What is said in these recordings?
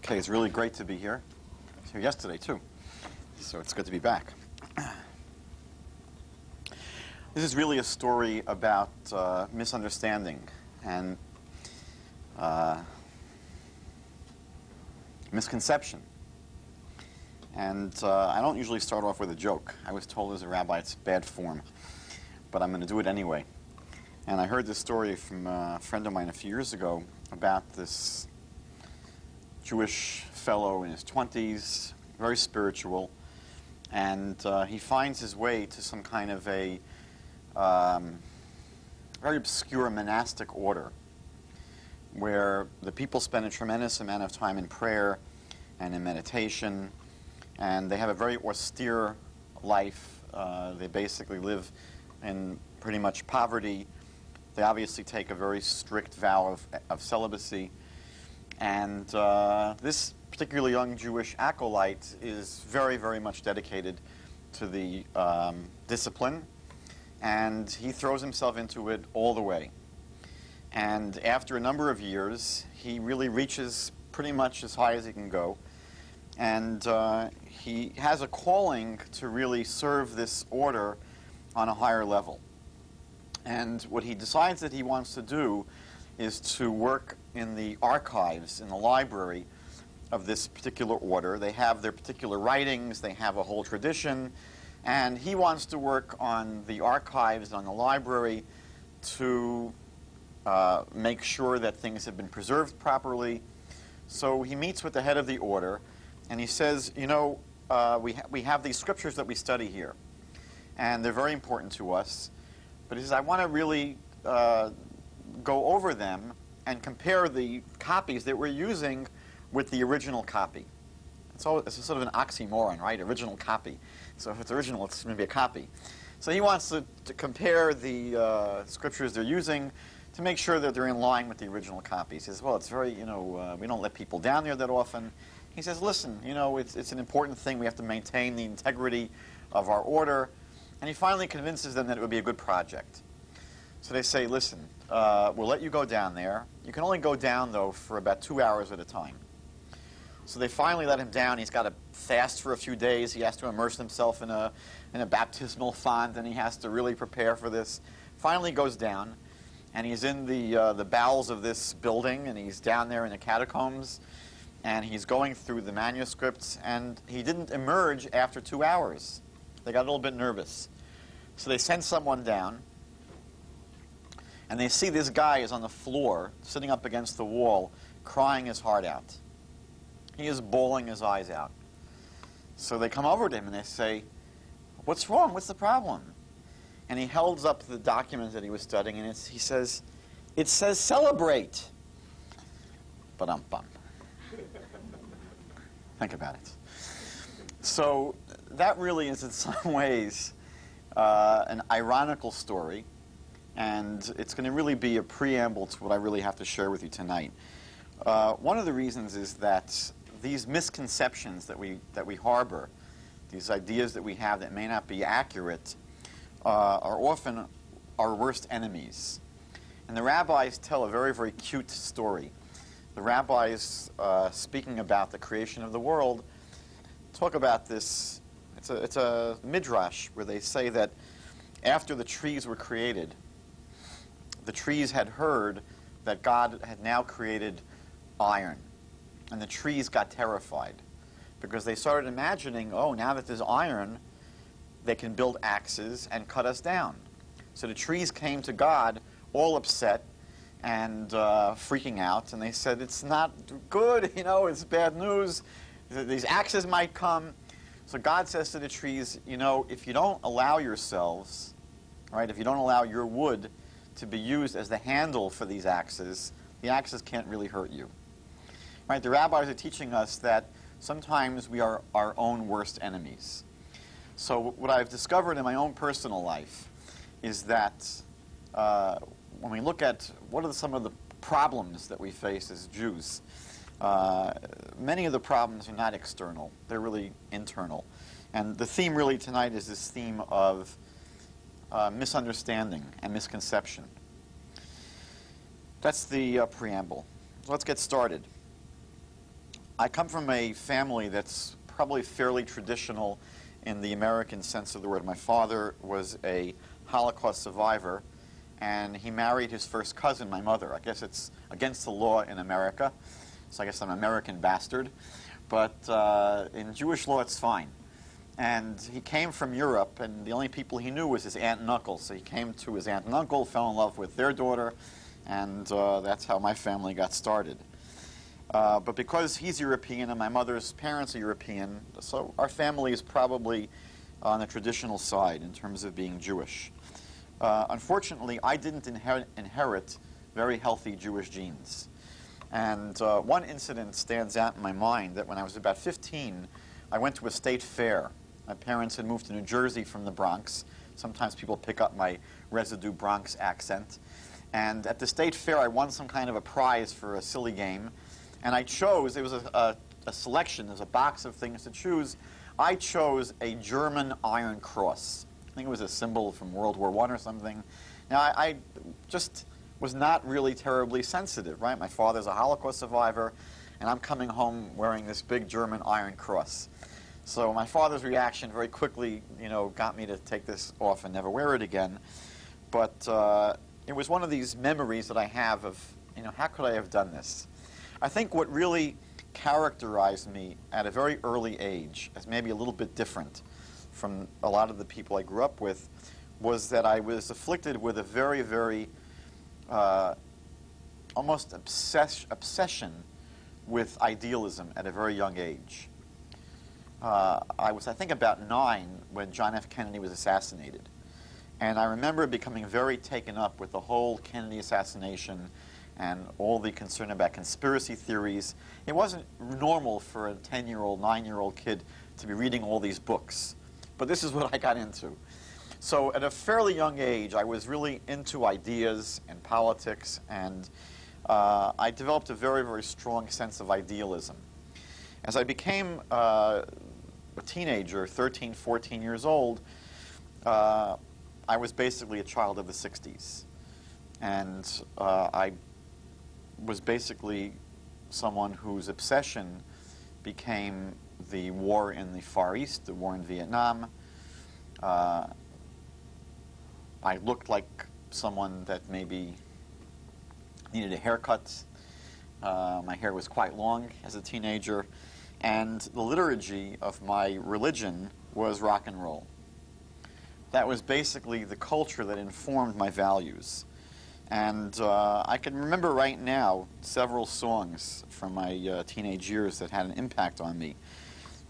Okay, it's really great to be here. I was here yesterday too, so it's good to be back. This is really a story about misunderstanding and misconception. And I don't usually start off with a joke. I was told as a rabbi it's bad form, but I'm going to do it anyway. And I heard this story from a friend of mine a few years ago about this Jewish fellow in his 20s, very spiritual, and he finds his way to some kind of a very obscure monastic order where the people spend a tremendous amount of time in prayer and in meditation, and they have a very austere life. They basically live in pretty much poverty. They obviously take a very strict vow of celibacy. And this particularly young Jewish acolyte is very, very much dedicated to the discipline, and he throws himself into it all the way. And after a number of years, he really reaches pretty much as high as he can go, and he has a calling to really serve this order on a higher level. And what he decides that he wants to do is to work in the archives, in the library of this particular order. They have their particular writings, they have a whole tradition, and he wants to work on the archives, on the library, to make sure that things have been preserved properly. So he meets with the head of the order, and he says, you know, we have these scriptures that we study here, and they're very important to us, but he says, I want to really go over them and compare the copies that we're using with the original copy. It's a sort of an oxymoron, right? Original copy. So if it's original, it's going to be a copy. So he wants to compare the scriptures they're using to make sure that they're in line with the original copy. He says, well, it's very, we don't let people down there that often. He says, listen, it's an important thing. We have to maintain the integrity of our order. And he finally convinces them that it would be a good project. So they say, listen, we'll let you go down there. You can only go down, though, for about 2 hours at a time. So they finally let him down. He's got to fast for a few days. He has to immerse himself in a baptismal font, and he has to really prepare for this. Finally he goes down, and he's in the bowels of this building, and he's down there in the catacombs, and he's going through the manuscripts, and he didn't emerge after 2 hours. They got a little bit nervous. So they send someone down, and they see this guy is on the floor, sitting up against the wall, crying his heart out. He is bawling his eyes out. So they come over to him and they say, what's wrong? What's the problem? And he holds up the document that he was studying, and he says, it says celebrate. Ba-dum-bum. Think about it. So that really is in some ways an ironical story, and it's going to really be a preamble to what I really have to share with you tonight. One of the reasons is that these misconceptions that we harbor, these ideas that we have that may not be accurate, are often our worst enemies. And the rabbis tell a very, very cute story. The rabbis, speaking about the creation of the world, talk about this. It's a midrash where they say that after the trees were created, the trees had heard that God had now created iron. And the trees got terrified because they started imagining, oh, now that there's iron, they can build axes and cut us down. So the trees came to God all upset and freaking out, and they said, it's not good, it's bad news. These axes might come. So God says to the trees, if you don't allow yourselves, right, if you don't allow your wood to be used as the handle for these axes, the axes can't really hurt you. Right, the rabbis are teaching us that sometimes we are our own worst enemies. So what I've discovered in my own personal life is that when we look at what are some of the problems that we face as Jews, many of the problems are not external. They're really internal. And the theme really tonight is this theme of misunderstanding and misconception. That's the preamble. So let's get started. I come from a family that's probably fairly traditional in the American sense of the word. My father was a Holocaust survivor, and he married his first cousin, my mother. I guess it's against the law in America, so I guess I'm an American bastard. But in Jewish law, it's fine. And he came from Europe, and the only people he knew was his aunt and uncle. So he came to his aunt and uncle, fell in love with their daughter, and that's how my family got started. But because he's European and my mother's parents are European, so our family is probably on the traditional side in terms of being Jewish. Unfortunately, I didn't inherit very healthy Jewish genes. And one incident stands out in my mind that when I was about 15, I went to a state fair. My parents had moved to New Jersey from the Bronx. Sometimes people pick up my residue Bronx accent. And at the state fair, I won some kind of a prize for a silly game. And I chose, it was a selection, there's a box of things to choose. I chose a German Iron Cross. I think it was a symbol from World War I or something. Now, I just was not really terribly sensitive, right? My father's a Holocaust survivor, and I'm coming home wearing this big German Iron Cross. So my father's reaction very quickly, got me to take this off and never wear it again. But it was one of these memories that I have of, how could I have done this? I think what really characterized me at a very early age, as maybe a little bit different from a lot of the people I grew up with, was that I was afflicted with a very, very almost obsession with idealism at a very young age. I was, I think, about 9 when John F. Kennedy was assassinated. And I remember becoming very taken up with the whole Kennedy assassination and all the concern about conspiracy theories. It wasn't normal for a 10-year-old, 9-year-old kid to be reading all these books. But this is what I got into. So at a fairly young age, I was really into ideas and politics, and I developed a very, very strong sense of idealism. As I became a teenager, 13, 14 years old, I was basically a child of the 60s. And I was basically someone whose obsession became the war in the Far East, the war in Vietnam. I looked like someone that maybe needed a haircut. My hair was quite long as a teenager. And the liturgy of my religion was rock and roll. That was basically the culture that informed my values. And I can remember right now several songs from my teenage years that had an impact on me.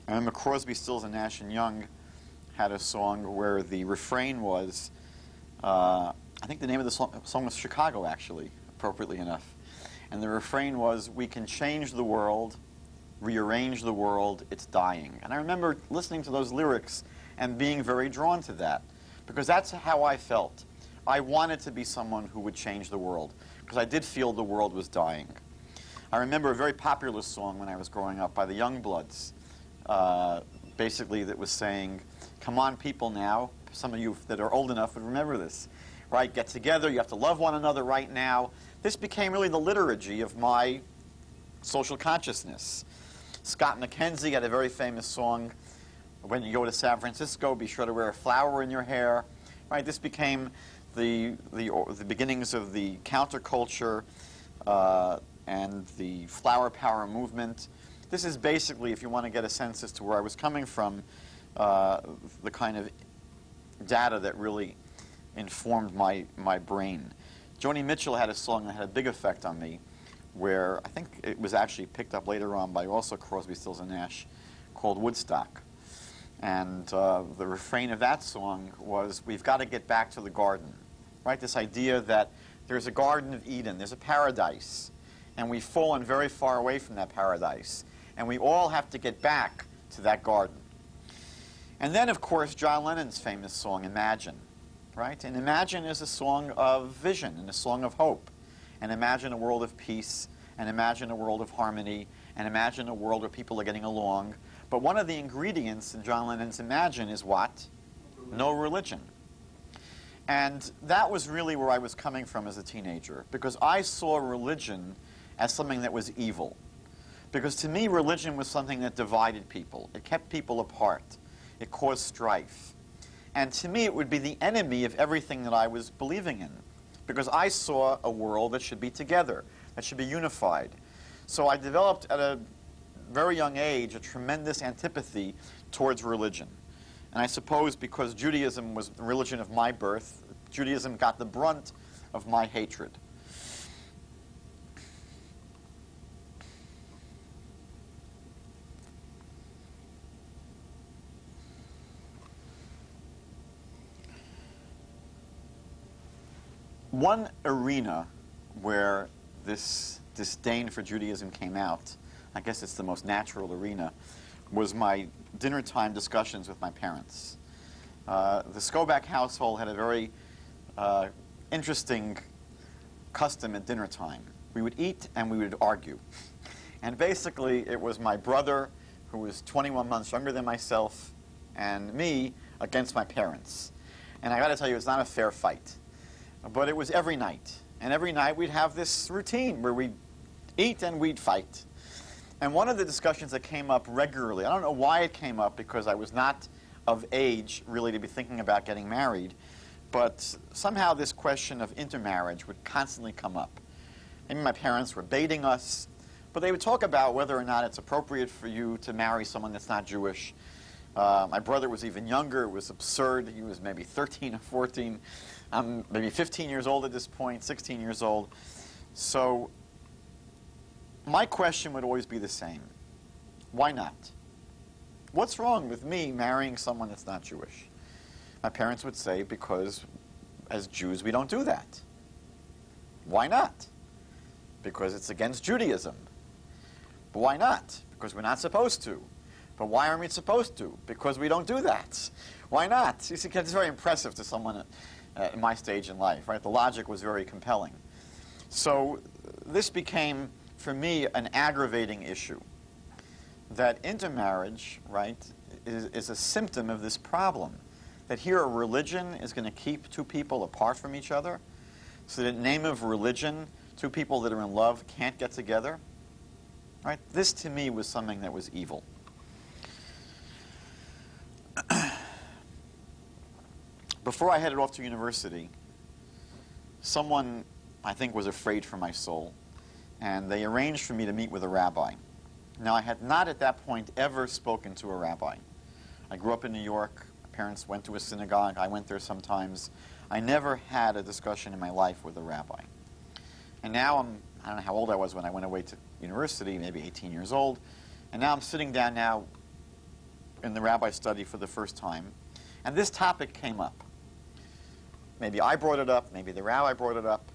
I remember Crosby, Stills, and Nash & Young had a song where the refrain was, I think the name of the song was Chicago, actually, appropriately enough. And the refrain was, "We can change the world, rearrange the world, it's dying." And I remember listening to those lyrics and being very drawn to that, because that's how I felt. I wanted to be someone who would change the world, because I did feel the world was dying. I remember a very popular song when I was growing up by the Youngbloods, basically that was saying, "Come on, people now." Some of you that are old enough would remember this, right? "Get together, you have to love one another right now." This became really the liturgy of my social consciousness. Scott McKenzie had a very famous song, "When you go to San Francisco, be sure to wear a flower in your hair." Right? This became the beginnings of the counterculture and the flower power movement. This is basically, if you want to get a sense as to where I was coming from, the kind of data that really informed my brain. Joni Mitchell had a song that had a big effect on me, where I think it was actually picked up later on by also Crosby, Stills, and Nash, called Woodstock. And the refrain of that song was, "We've got to get back to the garden." Right? This idea that there's a Garden of Eden, there's a paradise, and we've fallen very far away from that paradise. And we all have to get back to that garden. And then, of course, John Lennon's famous song, "Imagine." Right? And "Imagine" is a song of vision and a song of hope. And imagine a world of peace, and imagine a world of harmony, and imagine a world where people are getting along. But one of the ingredients in John Lennon's "Imagine" is what? No religion. And that was really where I was coming from as a teenager, because I saw religion as something that was evil. Because to me, religion was something that divided people. It kept people apart. It caused strife. And to me, it would be the enemy of everything that I was believing in. Because I saw a world that should be together, that should be unified. So I developed at a very young age a tremendous antipathy towards religion. And I suppose because Judaism was the religion of my birth, Judaism got the brunt of my hatred. One arena where this disdain for Judaism came out, I guess it's the most natural arena, was my dinner time discussions with my parents. The Skobac household had a very interesting custom at dinner time. We would eat and we would argue. And basically it was my brother, who was 21 months younger than myself, and me against my parents. And I got to tell you, it's not a fair fight. But it was every night. And every night we'd have this routine where we'd eat and we'd fight. And one of the discussions that came up regularly, I don't know why it came up, because I was not of age really to be thinking about getting married, but somehow this question of intermarriage would constantly come up. Maybe my parents were baiting us, but they would talk about whether or not it's appropriate for you to marry someone that's not Jewish. My brother was even younger. It was absurd. He was maybe 13 or 14. I'm maybe 15 years old at this point, 16 years old. So my question would always be the same. Why not? What's wrong with me marrying someone that's not Jewish? My parents would say, because as Jews we don't do that. Why not? Because it's against Judaism. But why not? Because we're not supposed to. But why aren't we supposed to? Because we don't do that. Why not? You see, it's very impressive to someone in my stage in life, right? The logic was very compelling. So this became, for me, an aggravating issue. That intermarriage, right, is a symptom of this problem. That here a religion is going to keep two people apart from each other. So that in the name of religion, two people that are in love can't get together. Right? This, to me, was something that was evil. Before I headed off to university, someone, I think, was afraid for my soul, and they arranged for me to meet with a rabbi. Now, I had not at that point ever spoken to a rabbi. I grew up in New York. My parents went to a synagogue. I went there sometimes. I never had a discussion in my life with a rabbi. And now I don't know how old I was when I went away to university, maybe 18 years old, and now I'm sitting down now in the rabbi study for the first time, and this topic came up. Maybe I brought it up, maybe the rabbi brought it up,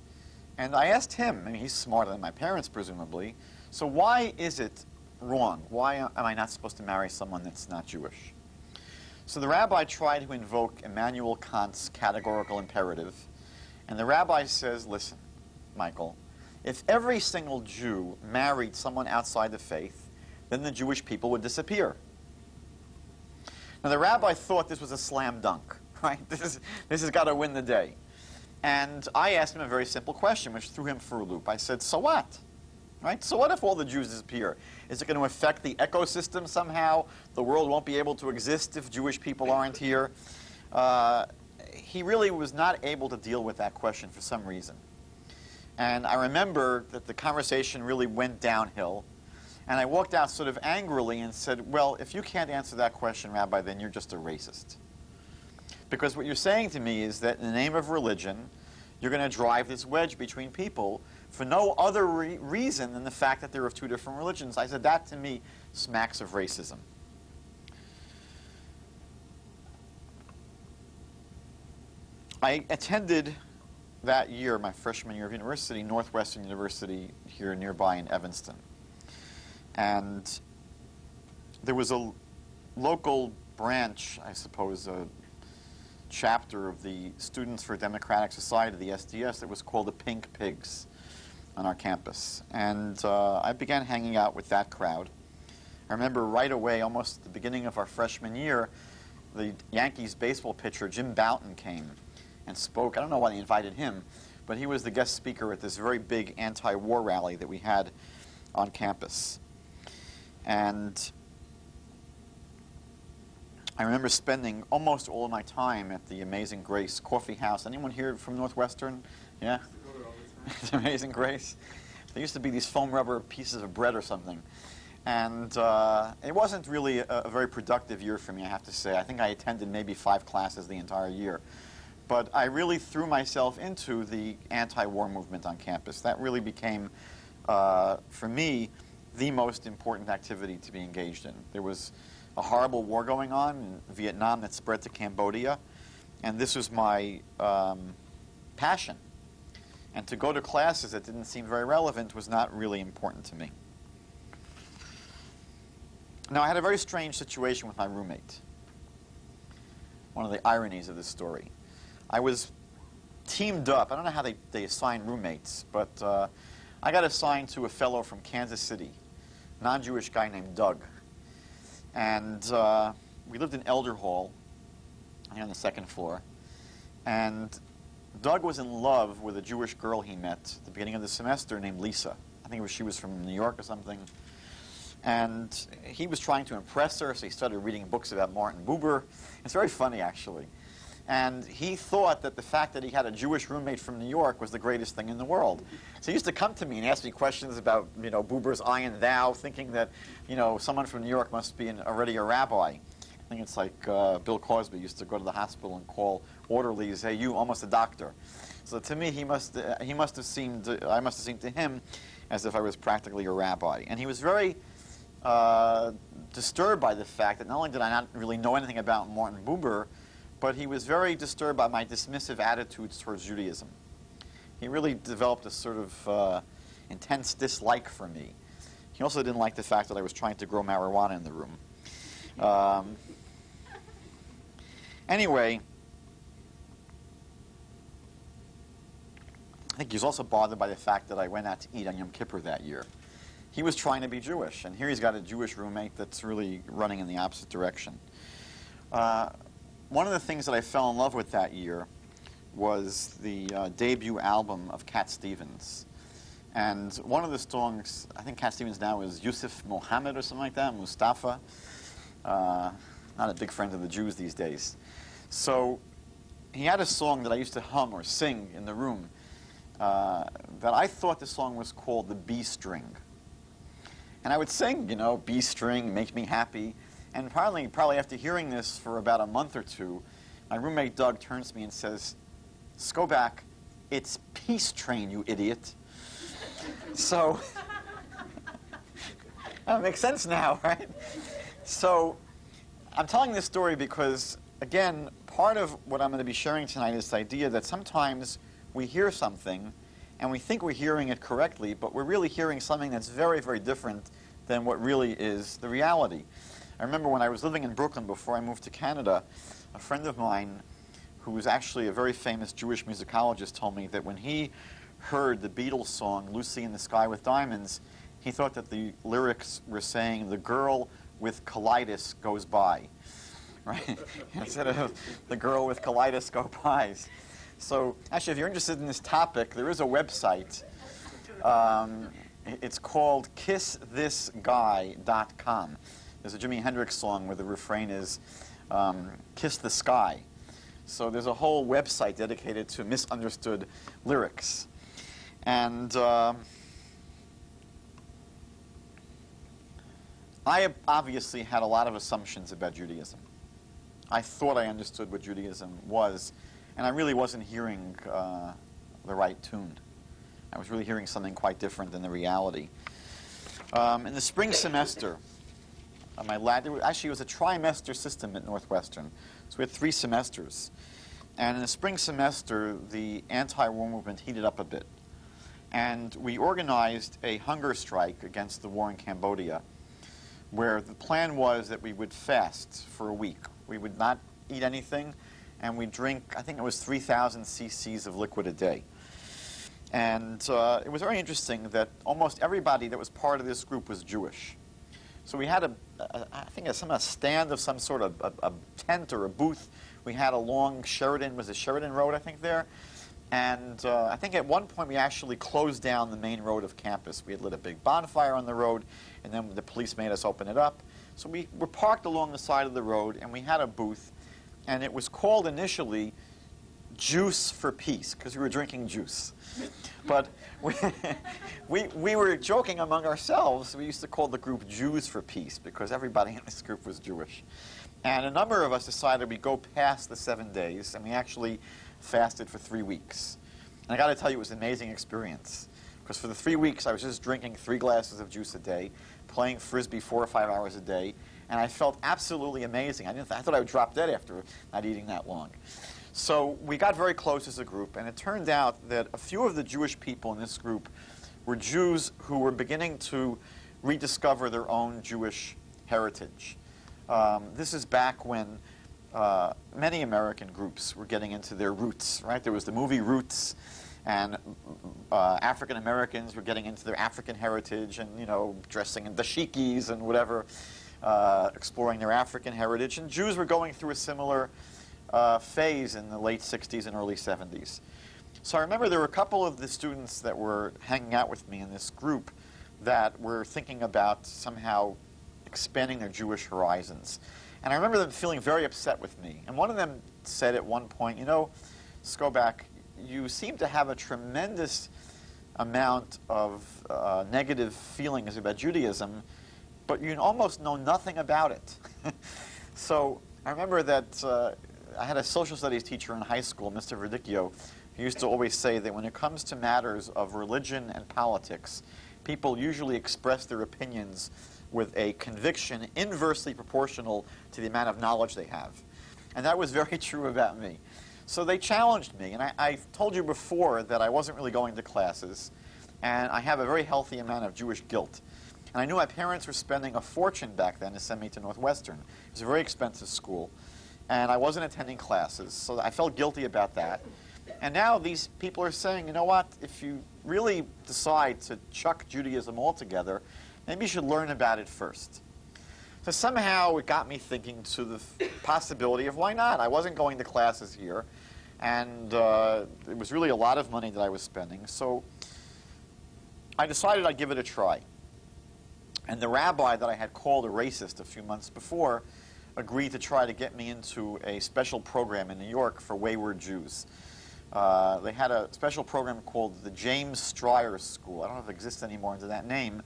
and I asked him, I mean, he's smarter than my parents, presumably, so why is it wrong? Why am I not supposed to marry someone that's not Jewish? So the rabbi tried to invoke Immanuel Kant's categorical imperative, and the rabbi says, listen, Michael, if every single Jew married someone outside the faith, then the Jewish people would disappear. Now, the rabbi thought this was a slam dunk, right? This has got to win the day. And I asked him a very simple question, which threw him for a loop. I said, so what? Right? So what if all the Jews disappear? Is it going to affect the ecosystem somehow? The world won't be able to exist if Jewish people aren't here? He really was not able to deal with that question for some reason. And I remember that the conversation really went downhill. And I walked out sort of angrily and said, well, if you can't answer that question, Rabbi, then you're just a racist. Because what you're saying to me is that in the name of religion, you're going to drive this wedge between people for no other reason than the fact that they're of two different religions. I said, that to me smacks of racism. I attended that year, my freshman year of university, Northwestern University here nearby in Evanston. And there was a local branch, I suppose, a chapter of the Students for Democratic Society, the SDS, that was called the Pink Pigs on our campus. And I began hanging out with that crowd. I remember right away, almost at the beginning of our freshman year, the Yankees baseball pitcher, Jim Bouton, came and spoke. I don't know why they invited him, but he was the guest speaker at this very big anti-war rally that we had on campus. And I remember spending almost all of my time at the Amazing Grace Coffee House. Anyone here from Northwestern? Yeah? It's Amazing Grace. There used to be these foam rubber pieces of bread or something. And it wasn't really a very productive year for me, I have to say. I think I attended maybe 5 classes the entire year. But I really threw myself into the anti-war movement on campus. That really became, for me, the most important activity to be engaged in. There was a horrible war going on in Vietnam that spread to Cambodia, and this was my passion. And to go to classes that didn't seem very relevant was not really important to me. Now, I had a very strange situation with my roommate. One of the ironies of this story. I was teamed up. I don't know how they assign roommates, but I got assigned to a fellow from Kansas City, non-Jewish guy named Doug. And we lived in Elder Hall, on the 2nd floor. And Doug was in love with a Jewish girl he met at the beginning of the semester named Lisa. I think she was from New York or something. And he was trying to impress her, so he started reading books about Martin Buber. It's very funny, actually. And he thought that the fact that he had a Jewish roommate from New York was the greatest thing in the world. So he used to come to me and ask me questions about, Buber's I and Thou, thinking that, someone from New York must be already a rabbi. I think it's like Bill Cosby used to go to the hospital and call orderlies, "Hey, you, almost a doctor." So to me, I must have seemed to him as if I was practically a rabbi. And he was very disturbed by the fact that not only did I not really know anything about Martin Buber, but he was very disturbed by my dismissive attitudes towards Judaism. He really developed a sort of intense dislike for me. He also didn't like the fact that I was trying to grow marijuana in the room. Anyway, I think he was also bothered by the fact that I went out to eat on Yom Kippur that year. He was trying to be Jewish, and here he's got a Jewish roommate that's really running in the opposite direction. One of the things that I fell in love with that year was the debut album of Cat Stevens. And one of the songs, I think Cat Stevens now is Yusuf Mohammed or something like that, Mustafa. Not a big friend of the Jews these days. So he had a song that I used to hum or sing in the room that I thought the song was called the B string. And I would sing, B string, make me happy. And probably after hearing this for about a month or two, my roommate Doug turns to me and says, "Skobac, it's Peace Train, you idiot." So, that makes sense now, right? So, I'm telling this story because, again, part of what I'm going to be sharing tonight is this idea that sometimes we hear something and we think we're hearing it correctly, but we're really hearing something that's very, very different than what really is the reality. I remember when I was living in Brooklyn before I moved to Canada, a friend of mine who was actually a very famous Jewish musicologist told me that when he heard the Beatles song, "Lucy in the Sky with Diamonds," he thought that the lyrics were saying, "The girl with colitis goes by," right? Instead of "the girl with kaleidoscope eyes." So actually, if you're interested in this topic, there is a website. It's called kissthisguy.com. There's a Jimi Hendrix song where the refrain is "Kiss the Sky." So there's a whole website dedicated to misunderstood lyrics. And I obviously had a lot of assumptions about Judaism. I thought I understood what Judaism was, and I really wasn't hearing the right tune. I was really hearing something quite different than the reality. In the spring semester, actually it was a trimester system at Northwestern, so we had 3 semesters. And in the spring semester, the anti-war movement heated up a bit. And we organized a hunger strike against the war in Cambodia, where the plan was that we would fast for a week. We would not eat anything, and we'd drink, I think it was 3,000 cc's of liquid a day. And it was very interesting that almost everybody that was part of this group was Jewish. So we had a stand of some sort of a tent or a booth. We had along Sheridan, was it Sheridan Road, I think, there? And I think at one point we actually closed down the main road of campus. We had lit a big bonfire on the road, and then the police made us open it up. So we were parked along the side of the road, and we had a booth, and it was called initially Juice for Peace, because we were drinking juice. But we were joking among ourselves. We used to call the group Jews for Peace, because everybody in this group was Jewish. And a number of us decided we'd go past the 7 days, and we actually fasted for 3 weeks. And I got to tell you, it was an amazing experience. Because for the 3 weeks, I was just drinking 3 glasses of juice a day, playing Frisbee 4 or 5 hours a day, and I felt absolutely amazing. I thought I would drop dead after not eating that long. So we got very close as a group, and it turned out that a few of the Jewish people in this group were Jews who were beginning to rediscover their own Jewish heritage. This is back when many American groups were getting into their roots, right? There was the movie Roots, and African Americans were getting into their African heritage and, you know, dressing in dashikis and whatever, exploring their African heritage. And Jews were going through a similar phase in the late 60s and early 70s. So I remember there were a couple of the students that were hanging out with me in this group that were thinking about somehow expanding their Jewish horizons. And I remember them feeling very upset with me. And one of them said at one point, you know, Skobac, you seem to have a tremendous amount of negative feelings about Judaism, but you almost know nothing about it. So I remember that I had a social studies teacher in high school, Mr. Verdicchio, who used to always say that when it comes to matters of religion and politics, people usually express their opinions with a conviction inversely proportional to the amount of knowledge they have. And that was very true about me. So they challenged me, and I told you before that I wasn't really going to classes, and I have a very healthy amount of Jewish guilt. And I knew my parents were spending a fortune back then to send me to Northwestern. It was a very expensive school, and I wasn't attending classes, so I felt guilty about that. And now these people are saying, you know what, if you really decide to chuck Judaism altogether, maybe you should learn about it first. So somehow it got me thinking to the possibility of why not? I wasn't going to classes here, and it was really a lot of money that I was spending. So I decided I'd give it a try. And the rabbi that I had called a racist a few months before agreed to try to get me into a special program in New York for wayward Jews. They had a special program called the James Stryer School. I don't know if it exists anymore under that name,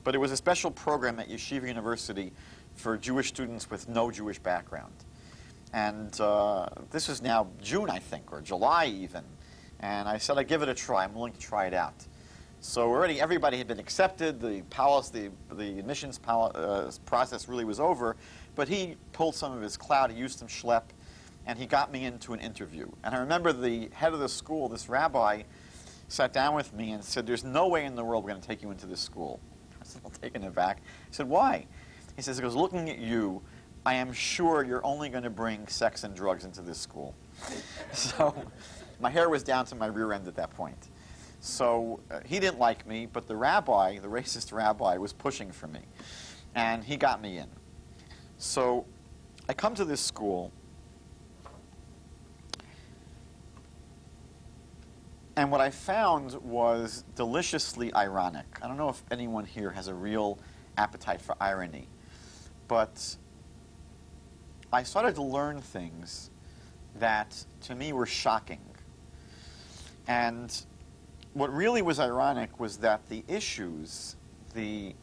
but it was a special program at Yeshiva University for Jewish students with no Jewish background. And this is now June, I think, or July even. And I said I'd give it a try. I'm willing to try it out. So already everybody had been accepted. The admissions process really was over. But he pulled some of his clout. He used some schlep. And he got me into an interview. And I remember the head of the school, this rabbi, sat down with me and said, there's no way in the world we're going to take you into this school. I was a little taken aback. I said, why? He says, because looking at you, I am sure you're only going to bring sex and drugs into this school. So my hair was down to my rear end at that point. So he didn't like me, but the rabbi, the racist rabbi, was pushing for me. And he got me in. So I come to this school, and what I found was deliciously ironic. I don't know if anyone here has a real appetite for irony, but I started to learn things that, to me, were shocking. And what really was ironic was that the issues, the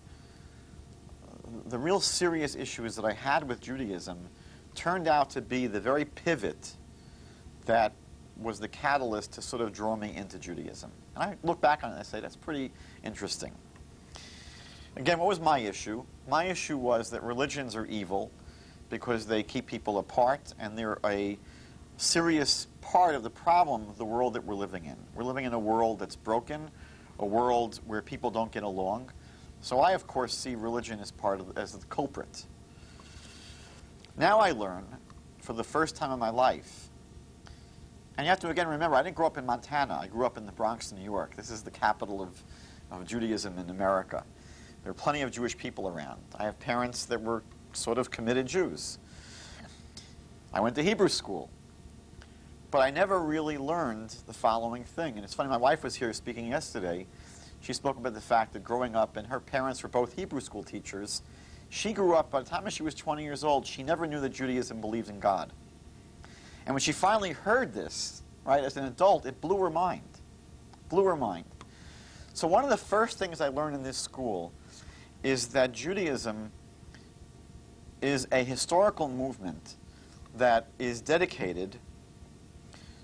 real serious issues that I had with Judaism turned out to be the very pivot that was the catalyst to sort of draw me into Judaism. And I look back on it and I say, that's pretty interesting. Again, what was my issue? My issue was that religions are evil because they keep people apart, and they're a serious part of the problem of the world that we're living in. We're living in a world that's broken, a world where people don't get along. So I, of course, see religion as the culprit. Now I learn, for the first time in my life, and you have to again remember, I didn't grow up in Montana. I grew up in the Bronx, New York. This is the capital of Judaism in America. There are plenty of Jewish people around. I have parents that were sort of committed Jews. I went to Hebrew school. But I never really learned the following thing. And it's funny, my wife was here speaking yesterday. She spoke about the fact that growing up, and her parents were both Hebrew school teachers, she grew up, by the time she was 20 years old, she never knew that Judaism believed in God. And when she finally heard this, right, as an adult, it blew her mind. Blew her mind. So one of the first things I learned in this school is that Judaism is a historical movement that is dedicated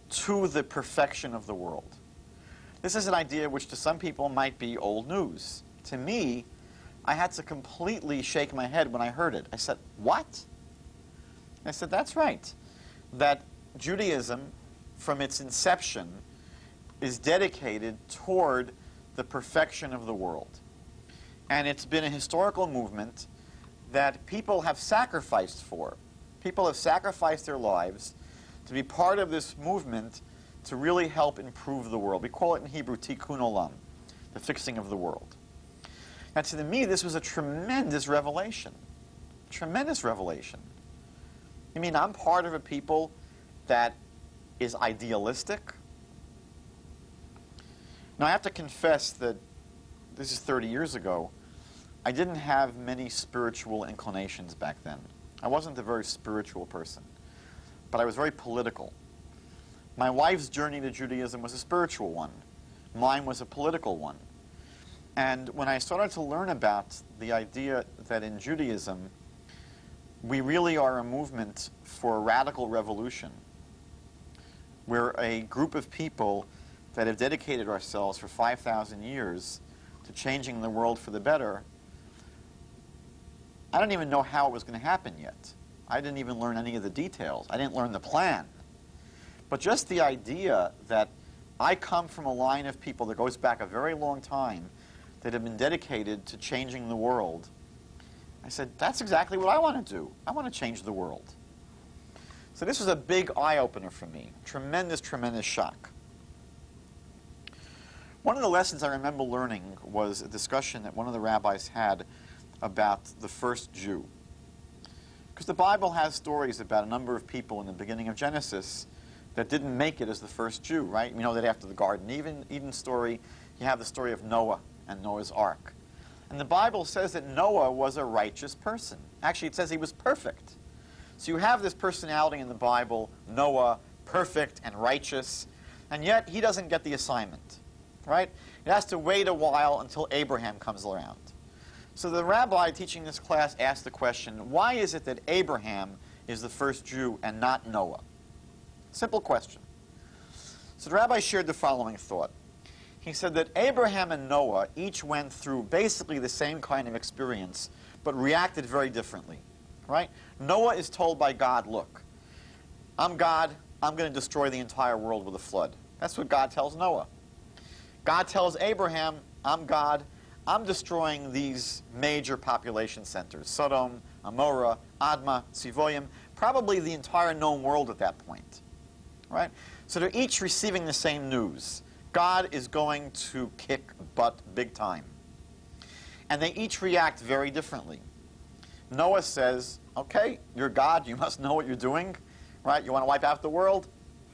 to the perfection of the world. This is an idea which to some people might be old news. To me, I had to completely shake my head when I heard it. I said, what? I said, that's right. That Judaism, from its inception, is dedicated toward the perfection of the world. And it's been a historical movement that people have sacrificed for. People have sacrificed their lives to be part of this movement to really help improve the world. We call it in Hebrew tikkun olam, the fixing of the world. Now to me, this was a tremendous revelation. Tremendous revelation. I mean, I'm part of a people that is idealistic. Now I have to confess that this is 30 years ago. I didn't have many spiritual inclinations back then. I wasn't a very spiritual person, but I was very political. My wife's journey to Judaism was a spiritual one. Mine was a political one. And when I started to learn about the idea that in Judaism, we really are a movement for a radical revolution. We're a group of people that have dedicated ourselves for 5,000 years to changing the world for the better. I don't even know how it was going to happen yet. I didn't even learn any of the details. I didn't learn the plan. But just the idea that I come from a line of people that goes back a very long time that have been dedicated to changing the world, I said, that's exactly what I want to do. I want to change the world. So this was a big eye-opener for me. Tremendous, tremendous shock. One of the lessons I remember learning was a discussion that one of the rabbis had about the first Jew. Because the Bible has stories about a number of people in the beginning of Genesis that didn't make it as the first Jew, right? We know that after the Garden Eden story, you have the story of Noah and Noah's Ark. And the Bible says that Noah was a righteous person. Actually, it says he was perfect. So you have this personality in the Bible, Noah, perfect and righteous, and yet he doesn't get the assignment, right? It has to wait a while until Abraham comes around. So the rabbi teaching this class asked the question, why is it that Abraham is the first Jew and not Noah? Simple question. So the rabbi shared the following thought. He said that Abraham and Noah each went through basically the same kind of experience, but reacted very differently, right? Noah is told by God, look, I'm God, I'm going to destroy the entire world with a flood. That's what God tells Noah. God tells Abraham, I'm God, I'm destroying these major population centers, Sodom, Amorah, Admah, Sivoyim, probably the entire known world at that point, right? So they're each receiving the same news. God is going to kick butt big time. And they each react very differently. Noah says, okay, you're God, you must know what you're doing, right? You want to wipe out the world?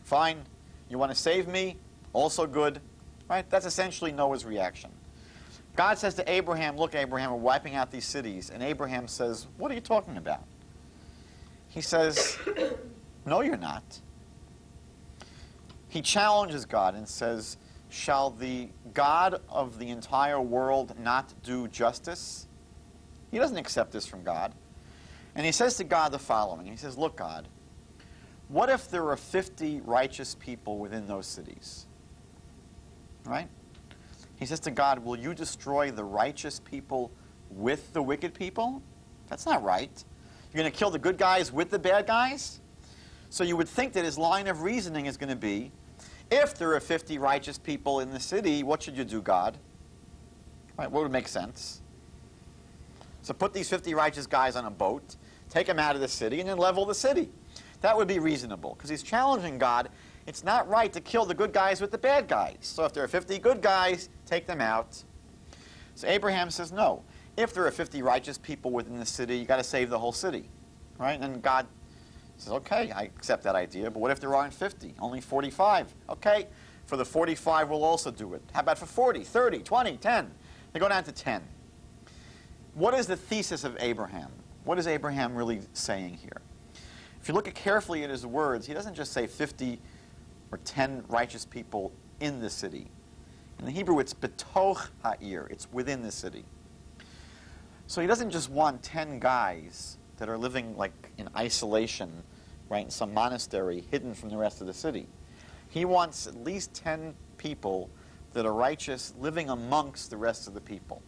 Fine. You want to save me? Also good, right? That's essentially Noah's reaction. God says to Abraham, look, Abraham, we're wiping out these cities. And Abraham says, what are you talking about? He says, no, you're not. He challenges God and says, shall the God of the entire world not do justice? He doesn't accept this from God. And he says to God the following. He says, look, God, what if there are 50 righteous people within those cities? Right? He says to God, will you destroy the righteous people with the wicked people? That's not right. You're going to kill the good guys with the bad guys? So you would think that his line of reasoning is going to be, if there are 50 righteous people in the city, what should you do, God? Right? What would make sense? So put these 50 righteous guys on a boat, take them out of the city, and then level the city. That would be reasonable, because he's challenging God. It's not right to kill the good guys with the bad guys. So if there are 50 good guys, take them out. So Abraham says, no. If there are 50 righteous people within the city, you've got to save the whole city. Right? And God He says, okay, I accept that idea, but what if there aren't 50, only 45? Okay, for the 45, we'll also do it. How about for 40, 30, 20, 10? They go down to 10. What is the thesis of Abraham? What is Abraham really saying here? If you look carefully at his words, he doesn't just say 50 or 10 righteous people in the city. In the Hebrew, it's betoch ha'ir. It's within the city. So he doesn't just want 10 guys that are living like in isolation, right, in some monastery, hidden from the rest of the city. He wants at least 10 people that are righteous, living amongst the rest of the people.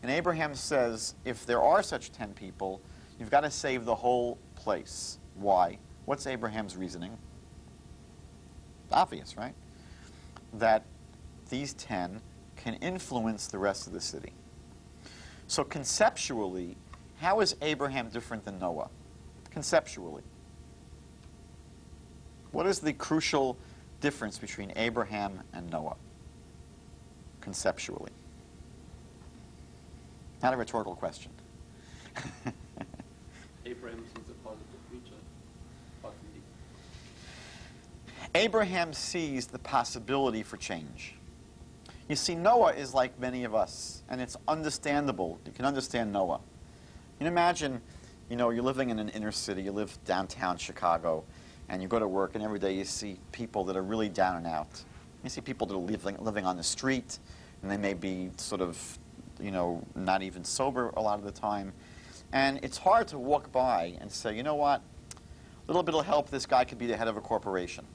And Abraham says, if there are such 10 people, you've got to save the whole place. Why? What's Abraham's reasoning? Obvious, right? That these 10 can influence the rest of the city. So conceptually, how is Abraham different than Noah? Conceptually. What is the crucial difference between Abraham and Noah? Conceptually. Not a rhetorical question. Abraham sees a positive future. Possibly. Abraham sees the possibility for change. You see, Noah is like many of us, and it's understandable. You can understand Noah. You can imagine, you're living in an inner city. You live downtown Chicago, and you go to work, and every day you see people that are really down and out. You see people that are living on the street, and they may be sort of, not even sober a lot of the time. And it's hard to walk by and say, you know what, a little bit of help, this guy could be the head of a corporation.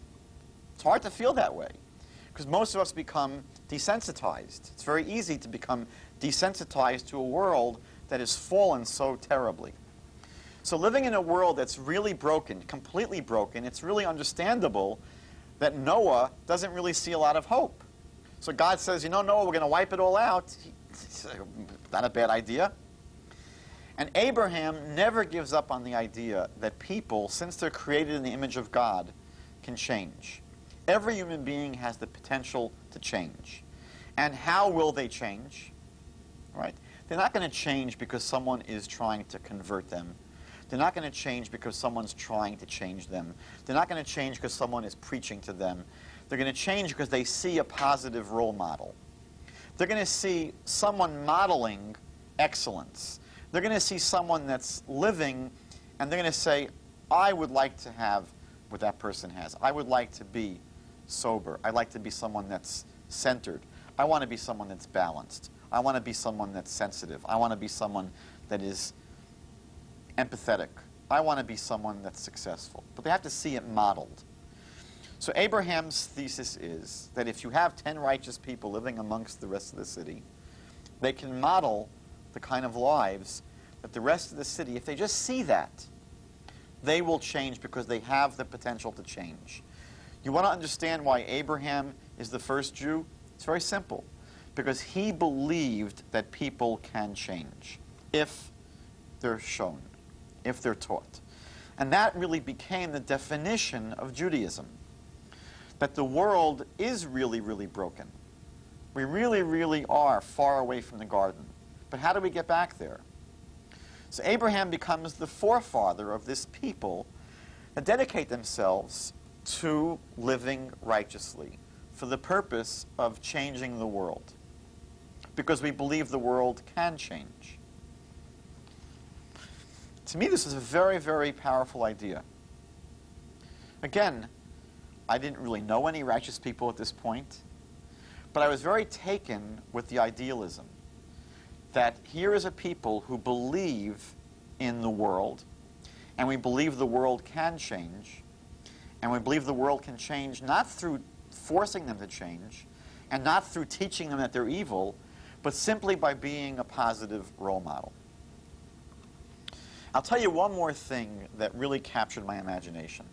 It's hard to feel that way, because most of us become desensitized. It's very easy to become desensitized to a world that has fallen so terribly. So living in a world that's really broken, completely broken, it's really understandable that Noah doesn't really see a lot of hope. So God says, Noah, we're going to wipe it all out. Not a bad idea. And Abraham never gives up on the idea that people, since they're created in the image of God, can change. Every human being has the potential to change. And how will they change? Right? They're not going to change because someone is trying to convert them. They're not going to change because someone's trying to change them. They're not going to change because someone is preaching to them. They're going to change because they see a positive role model. They're going to see someone modeling excellence. They're going to see someone that's living, and they're going to say, I would like to have what that person has. I would like to be sober. I'd like to be someone that's centered. I want to be someone that's balanced. I want to be someone that's sensitive. I want to be someone that is empathetic. I want to be someone that's successful. But they have to see it modeled. So Abraham's thesis is that if you have 10 righteous people living amongst the rest of the city, they can model the kind of lives that the rest of the city, if they just see that, they will change because they have the potential to change. You want to understand why Abraham is the first Jew? It's very simple. Because he believed that people can change if they're shown, if they're taught. And that really became the definition of Judaism. That the world is really, really broken. We really, really are far away from the garden. But how do we get back there? So Abraham becomes the forefather of this people that dedicate themselves to living righteously for the purpose of changing the world. Because we believe the world can change. To me, this is a very, very powerful idea. Again, I didn't really know any righteous people at this point, but I was very taken with the idealism that here is a people who believe in the world, and we believe the world can change, and we believe the world can change not through forcing them to change, and not through teaching them that they're evil, but simply by being a positive role model. I'll tell you one more thing that really captured my imagination.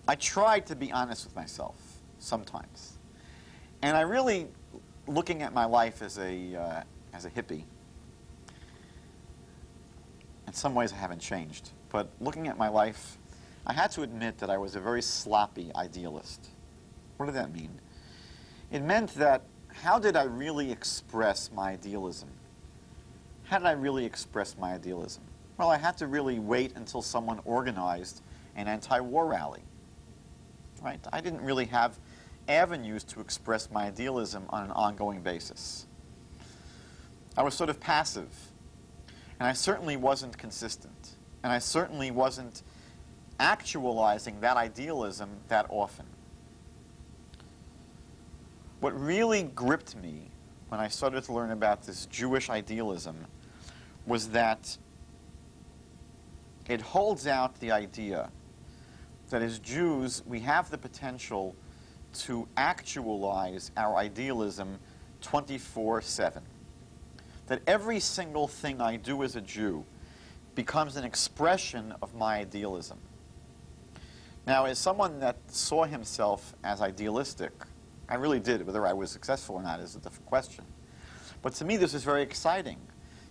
I tried to be honest with myself sometimes. And I really, looking at my life as a hippie, in some ways I haven't changed, but looking at my life, I had to admit that I was a very sloppy idealist. What did that mean? It meant that how did I really express my idealism? How did I really express my idealism? Well, I had to really wait until someone organized an anti-war rally. Right? I didn't really have avenues to express my idealism on an ongoing basis. I was sort of passive, and I certainly wasn't consistent, and I certainly wasn't actualizing that idealism that often. What really gripped me when I started to learn about this Jewish idealism was that it holds out the idea that as Jews, we have the potential to actualize our idealism 24/7. That every single thing I do as a Jew becomes an expression of my idealism. Now, as someone that saw himself as idealistic, I really did. Whether I was successful or not is a different question. But to me, this is very exciting.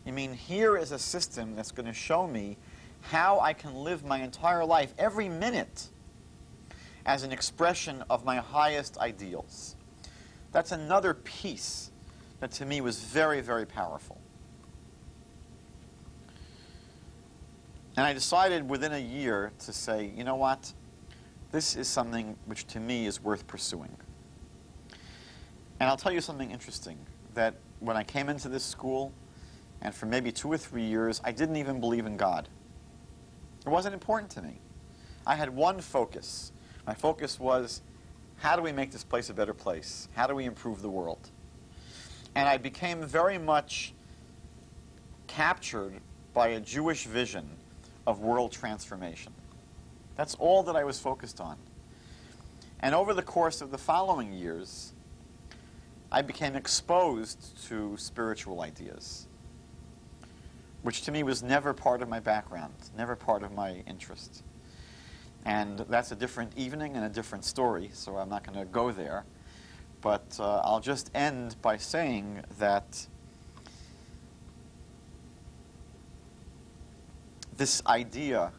I mean, here is a system that's going to show me how I can live my entire life, every minute, as an expression of my highest ideals. That's another piece that to me was very, very powerful. And I decided within a year to say, you know what? This is something which to me is worth pursuing. And I'll tell you something interesting, that when I came into this school, and for maybe 2 or 3 years, I didn't even believe in God. It wasn't important to me. I had one focus. My focus was, how do we make this place a better place? How do we improve the world? And I became very much captured by a Jewish vision of world transformation. That's all that I was focused on. And over the course of the following years, I became exposed to spiritual ideas, which to me was never part of my background, never part of my interest. And that's a different evening and a different story, so I'm not going to go there. But I'll just end by saying that this idea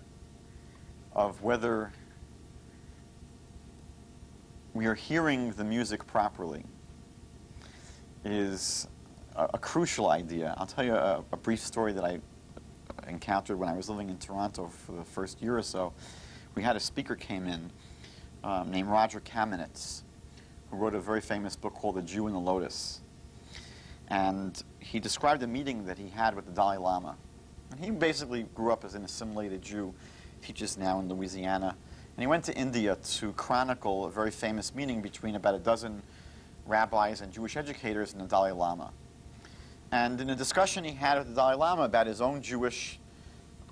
of whether we are hearing the music properly is a crucial idea. I'll tell you a brief story that I encountered when I was living in Toronto for the first year or so. We had a speaker came in named Roger Kamenetz, who wrote a very famous book called The Jew and the Lotus. And he described a meeting that he had with the Dalai Lama. And he basically grew up as an assimilated Jew, teaches now in Louisiana. And he went to India to chronicle a very famous meeting between about a dozen rabbis and Jewish educators and the Dalai Lama. And in a discussion he had with the Dalai Lama about his own Jewish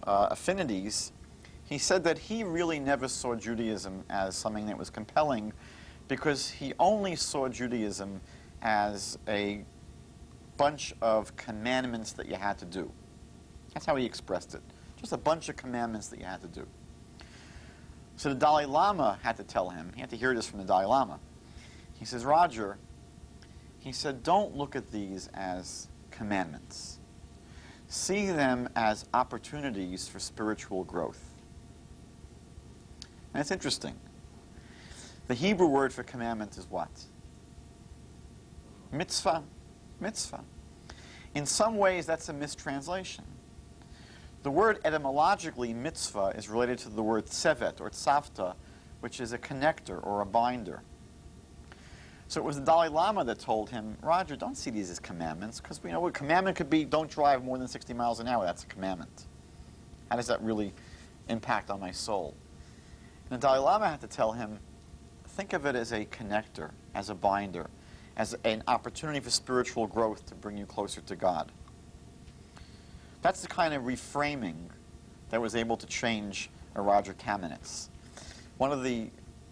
affinities, he said that he really never saw Judaism as something that was compelling because he only saw Judaism as a bunch of commandments that you had to do. That's how he expressed it. Just a bunch of commandments that you had to do. So the Dalai Lama had to tell him, he had to hear this from the Dalai Lama. He says, Roger, he said, don't look at these as commandments. See them as opportunities for spiritual growth. And it's interesting. The Hebrew word for commandment is what? Mitzvah. Mitzvah. In some ways, that's a mistranslation. The word etymologically, mitzvah, is related to the word tsevet, or tzavta, which is a connector or a binder. So it was the Dalai Lama that told him, Roger, don't see these as commandments, because we know what commandment could be, don't drive more than 60 miles an hour. That's a commandment. How does that really impact on my soul? And the Dalai Lama had to tell him, think of it as a connector, as a binder, as an opportunity for spiritual growth to bring you closer to God. That's the kind of reframing that was able to change a Roger Kamenetz. One of the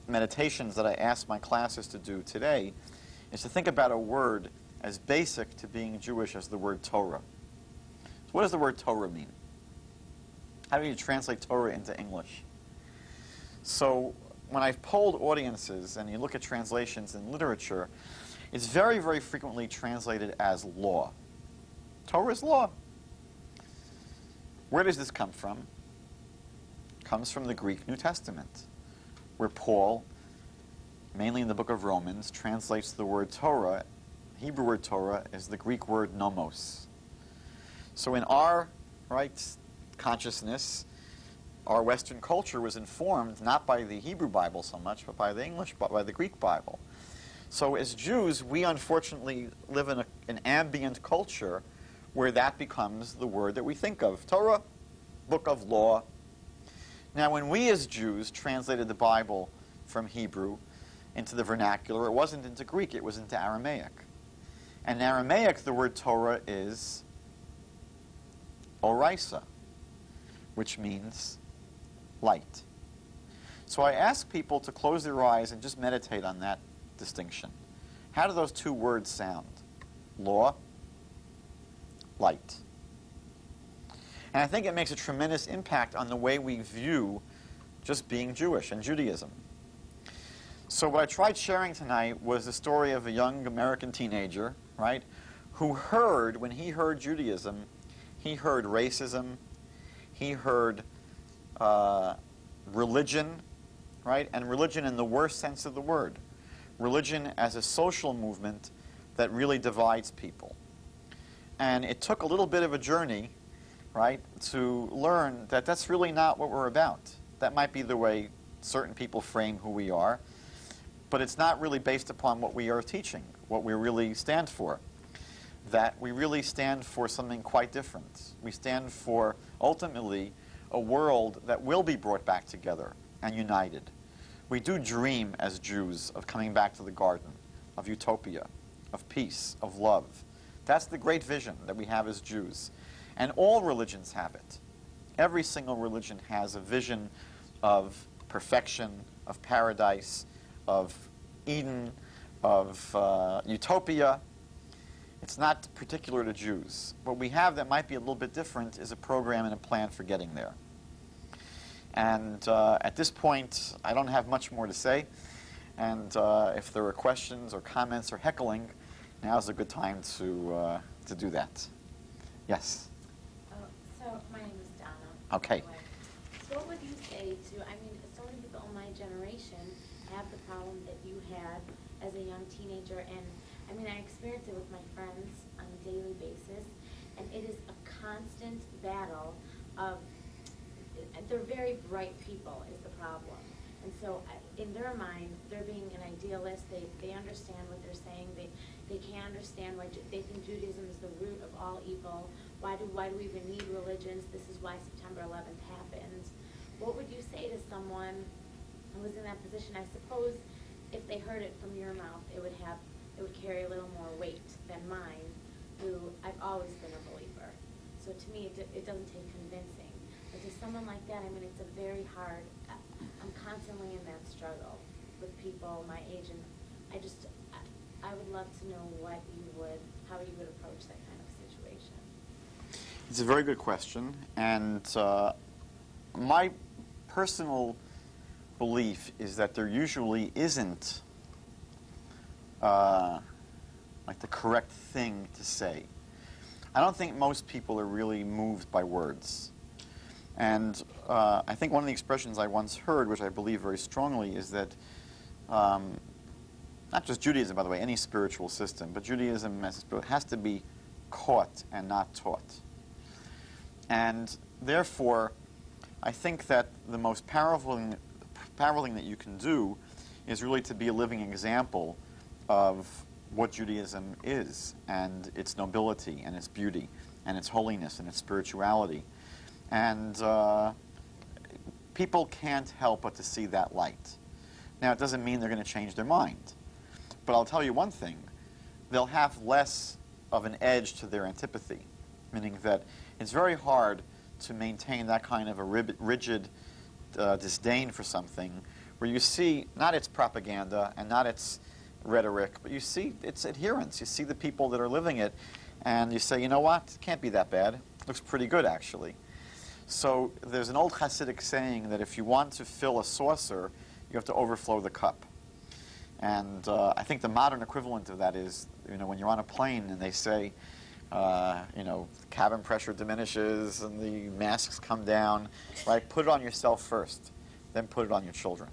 meditations that I ask my classes to do today is to think about a word as basic to being Jewish as the word Torah. So what does the word Torah mean? How do you translate Torah into English? So when I've polled audiences and you look at translations in literature, it's very, very frequently translated as law. Torah is law. Where does this come from? It comes from the Greek New Testament, where Paul, mainly in the book of Romans, translates the word Torah. The Hebrew word Torah is the Greek word nomos. So in our consciousness, our Western culture was informed not by the Hebrew Bible so much, but by the Greek Bible. So as Jews, we unfortunately live in an ambient culture where that becomes the word that we think of. Torah, book of law. Now, when we as Jews translated the Bible from Hebrew into the vernacular, it wasn't into Greek, it was into Aramaic. And in Aramaic, the word Torah is oraisa, which means light. So I ask people to close their eyes and just meditate on that distinction. How do those two words sound? Law, light. And I think it makes a tremendous impact on the way we view just being Jewish and Judaism. So what I tried sharing tonight was the story of a young American teenager, right, who heard, when he heard Judaism, he heard racism, he heard religion, right, and religion in the worst sense of the word. Religion as a social movement that really divides people. And it took a little bit of a journey, right, to learn that that's really not what we're about. That might be the way certain people frame who we are, but it's not really based upon what we are teaching, what we really stand for. That we really stand for something quite different. We stand for, ultimately, a world that will be brought back together and united. We do dream as Jews of coming back to the garden, of utopia, of peace, of love. That's the great vision that we have as Jews. And all religions have it. Every single religion has a vision of perfection, of paradise, of Eden, of utopia. It's not particular to Jews. What we have that might be a little bit different is a program and a plan for getting there. And at this point, I don't have much more to say. And if there are questions or comments or heckling, now's a good time to do that. Yes? So my name is Donna. Okay. So what would you say to, I mean, so many people in my generation have the problem that you had as a young teenager, and I mean, I experience it with my friends on a daily basis, and it is a constant battle of, they're very bright people is the problem. And so in their mind, they're being an idealist. They understand what they're saying. They can't understand why they think Judaism is the root of all evil. Why do we even need religions? This is why September 11th happened. What would you say to someone who was in that position? I suppose if they heard it from your mouth, it would carry a little more weight than mine, who I've always been a believer. So to me, it doesn't take convincing. But to someone like that, I mean, it's a very hard, I'm constantly in that struggle with people my age, and I would love to know how you would approach that kind of situation. It's a very good question, and my personal belief is that there usually isn't like the correct thing to say. I don't think most people are really moved by words. And I think one of the expressions I once heard, which I believe very strongly, is that not just Judaism, by the way, any spiritual system, but Judaism has to be caught and not taught. And therefore, I think that the most powerful thing that you can do is really to be a living example of what Judaism is, and its nobility, and its beauty, and its holiness, and its spirituality. And people can't help but to see that light. Now, it doesn't mean they're going to change their mind. But I'll tell you one thing. They'll have less of an edge to their antipathy, meaning that it's very hard to maintain that kind of a rigid disdain for something where you see not its propaganda and not its rhetoric, but you see its adherents. You see the people that are living it, and you say, you know what? It can't be that bad. It looks pretty good, actually. So there's an old Hasidic saying that if you want to fill a saucer, you have to overflow the cup. And I think the modern equivalent of that is, when you're on a plane and they say, cabin pressure diminishes and the masks come down, right? Put it on yourself first, then put it on your children.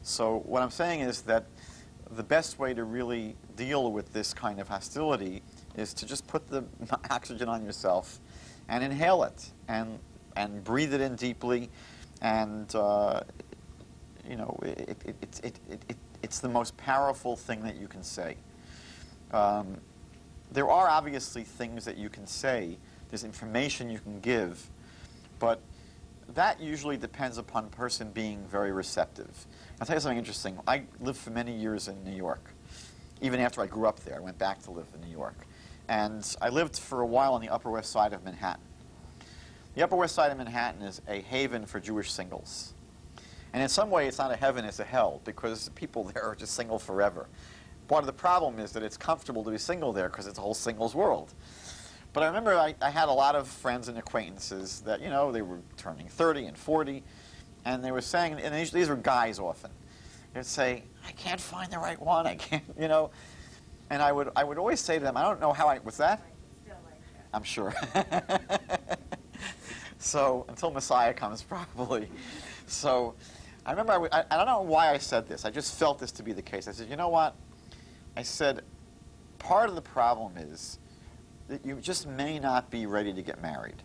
So what I'm saying is that the best way to really deal with this kind of hostility is to just put the oxygen on yourself and inhale it. And and breathe it in deeply, and it's the most powerful thing that you can say. There are obviously things that you can say. There's information you can give, but that usually depends upon a person being very receptive. I'll tell you something interesting. I lived for many years in New York. Even after I grew up there, I went back to live in New York. And I lived for a while on the Upper West Side of Manhattan. The Upper West Side of Manhattan is a haven for Jewish singles. And in some way, it's not a heaven, it's a hell, because people there are just single forever. Part of the problem is that it's comfortable to be single there because it's a whole singles world. But I remember I had a lot of friends and acquaintances that, they were turning 30 and 40, and they were saying, and these were guys often, they'd say, I can't find the right one, I can't, And I would always say to them, I don't know how what's that? Still like that. I'm sure. So, until Messiah comes, probably. So, I remember, I don't know why I said this. I just felt this to be the case. I said, you know what? I said, part of the problem is that you just may not be ready to get married.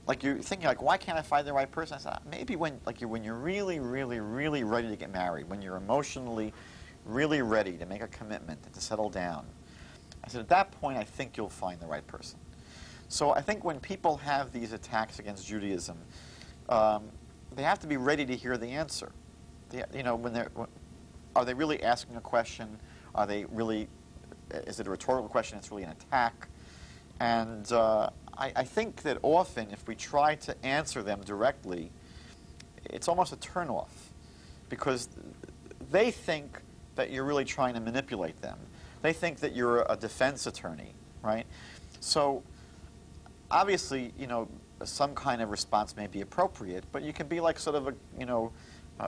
Like, you're thinking, why can't I find the right person? I said, maybe when you're really, really, really ready to get married, when you're emotionally really ready to make a commitment and to settle down, I said, at that point, I think you'll find the right person. So I think when people have these attacks against Judaism, they have to be ready to hear the answer. Are they really asking a question? Are they really, is it a rhetorical question? It's really an attack. And I think that often, if we try to answer them directly, it's almost a turnoff, because they think that you're really trying to manipulate them. They think that you're a defense attorney, right? So obviously, some kind of response may be appropriate, but you can be like sort of a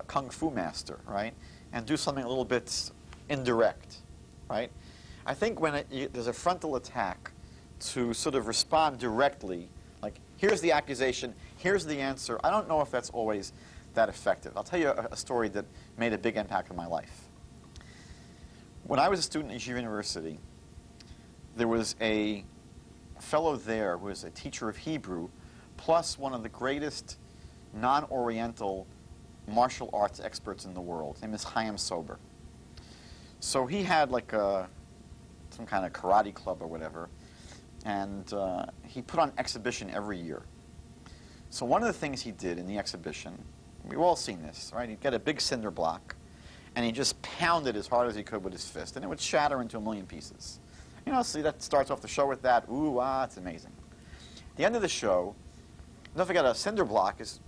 kung fu master, right? And do something a little bit indirect, right? I think when there's a frontal attack, to sort of respond directly, like, here's the accusation, here's the answer, I don't know if that's always that effective. I'll tell you a story that made a big impact on my life. When I was a student at Yeshiva University, there was a fellow there who was a teacher of Hebrew, plus one of the greatest non-Oriental martial arts experts in the world. His name is Chaim Sober. So he had some kind of karate club or whatever, and he put on exhibition every year. So one of the things he did in the exhibition, we've all seen this, right? He'd get a big cinder block, and he just pounded as hard as he could with his fist, and it would shatter into a million pieces. So that starts off the show with that. Ooh, it's amazing. At the end of the show, don't forget, a cinder block is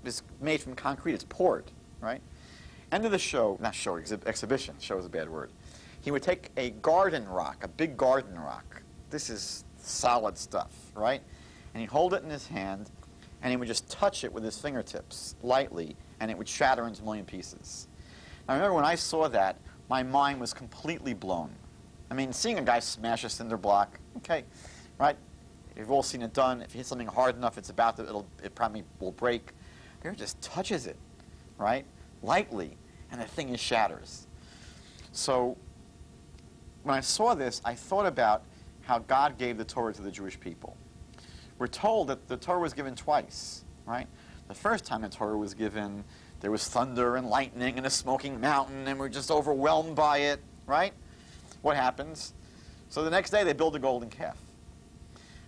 made from concrete. It's poured, right? End of the show, not show, exhibition. Show is a bad word. He would take a garden rock, a big garden rock. This is solid stuff, right? And he'd hold it in his hand, and he would just touch it with his fingertips lightly, and it would shatter into a million pieces. Now, I remember when I saw that, my mind was completely blown. I mean, seeing a guy smash a cinder block, okay, right? You've all seen it done. If you hit something hard enough, it probably will break. Here, it just touches it, right? Lightly, and the thing shatters. So when I saw this, I thought about how God gave the Torah to the Jewish people. We're told that the Torah was given twice, right? The first time the Torah was given, there was thunder and lightning and a smoking mountain, and we're just overwhelmed by it, right? What happens? So the next day they build a golden calf.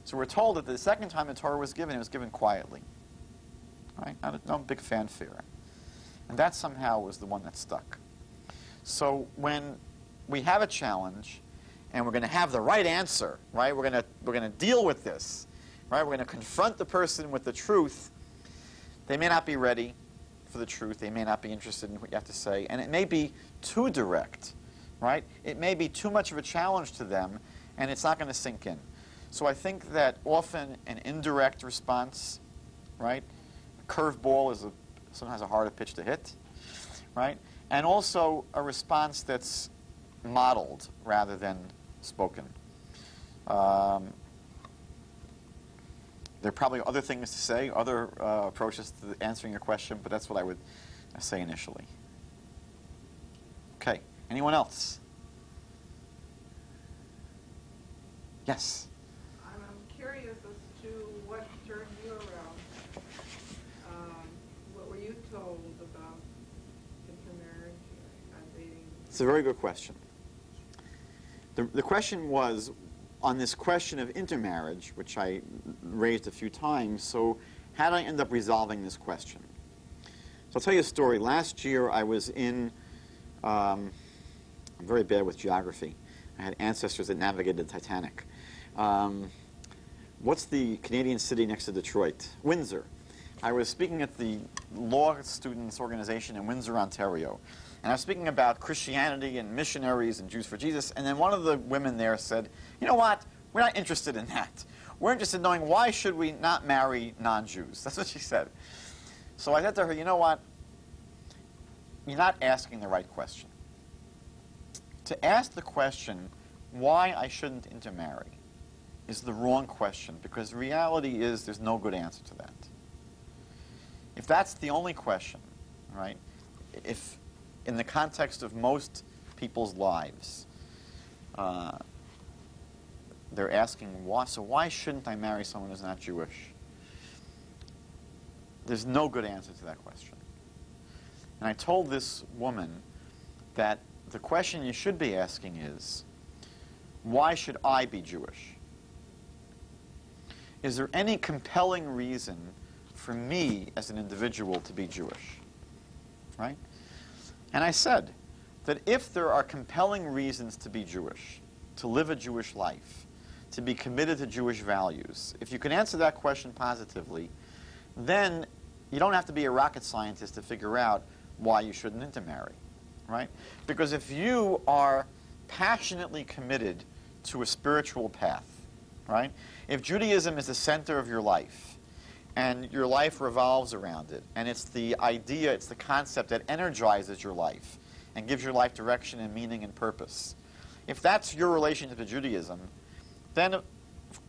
So we're told that the second time the Torah was given, it was given quietly, right? No big fanfare. And that somehow was the one that stuck. So when we have a challenge, and we're going to have the right answer, right? We're going to deal with this, right? We're going to confront the person with the truth. They may not be ready for the truth. They may not be interested in what you have to say, and it may be too direct, right? It may be too much of a challenge to them, and it's not going to sink in. So I think that often an indirect response, right? A curveball sometimes a harder pitch to hit, right? And also a response that's modeled rather than spoken. There are probably other things to say, other approaches to answering your question, but that's what I would say initially. Okay, anyone else? Yes? I'm curious as to what turned you around. told about intermarriage and dating? It's a very good question. The question was, on this question of intermarriage, which I raised a few times, so how did I end up resolving this question? So I'll tell you a story. Last year I was in, I'm very bad with geography. I had ancestors that navigated the Titanic. What's the Canadian city next to Detroit? Windsor. I was speaking at the Law Students Organization in Windsor, Ontario. And I was speaking about Christianity and missionaries and Jews for Jesus. And then one of the women there said, you know what? We're not interested in that. We're interested in knowing why should we not marry non-Jews. That's what she said. So I said to her, you know what? You're not asking the right question. To ask the question, why I shouldn't intermarry, is the wrong question, because the reality is there's no good answer to that. If that's the only question, right, if in the context of most people's lives, they're asking, why, so why shouldn't I marry someone who's not Jewish? There's no good answer to that question. And I told this woman that the question you should be asking is, why should I be Jewish? Is there any compelling reason for me as an individual to be Jewish? Right? And I said that if there are compelling reasons to be Jewish, to live a Jewish life, to be committed to Jewish values, if you can answer that question positively, then you don't have to be a rocket scientist to figure out why you shouldn't intermarry, right? Because if you are passionately committed to a spiritual path, right? If Judaism is the center of your life, and your life revolves around it, and it's the idea, it's the concept that energizes your life and gives your life direction and meaning and purpose. If that's your relationship to Judaism, then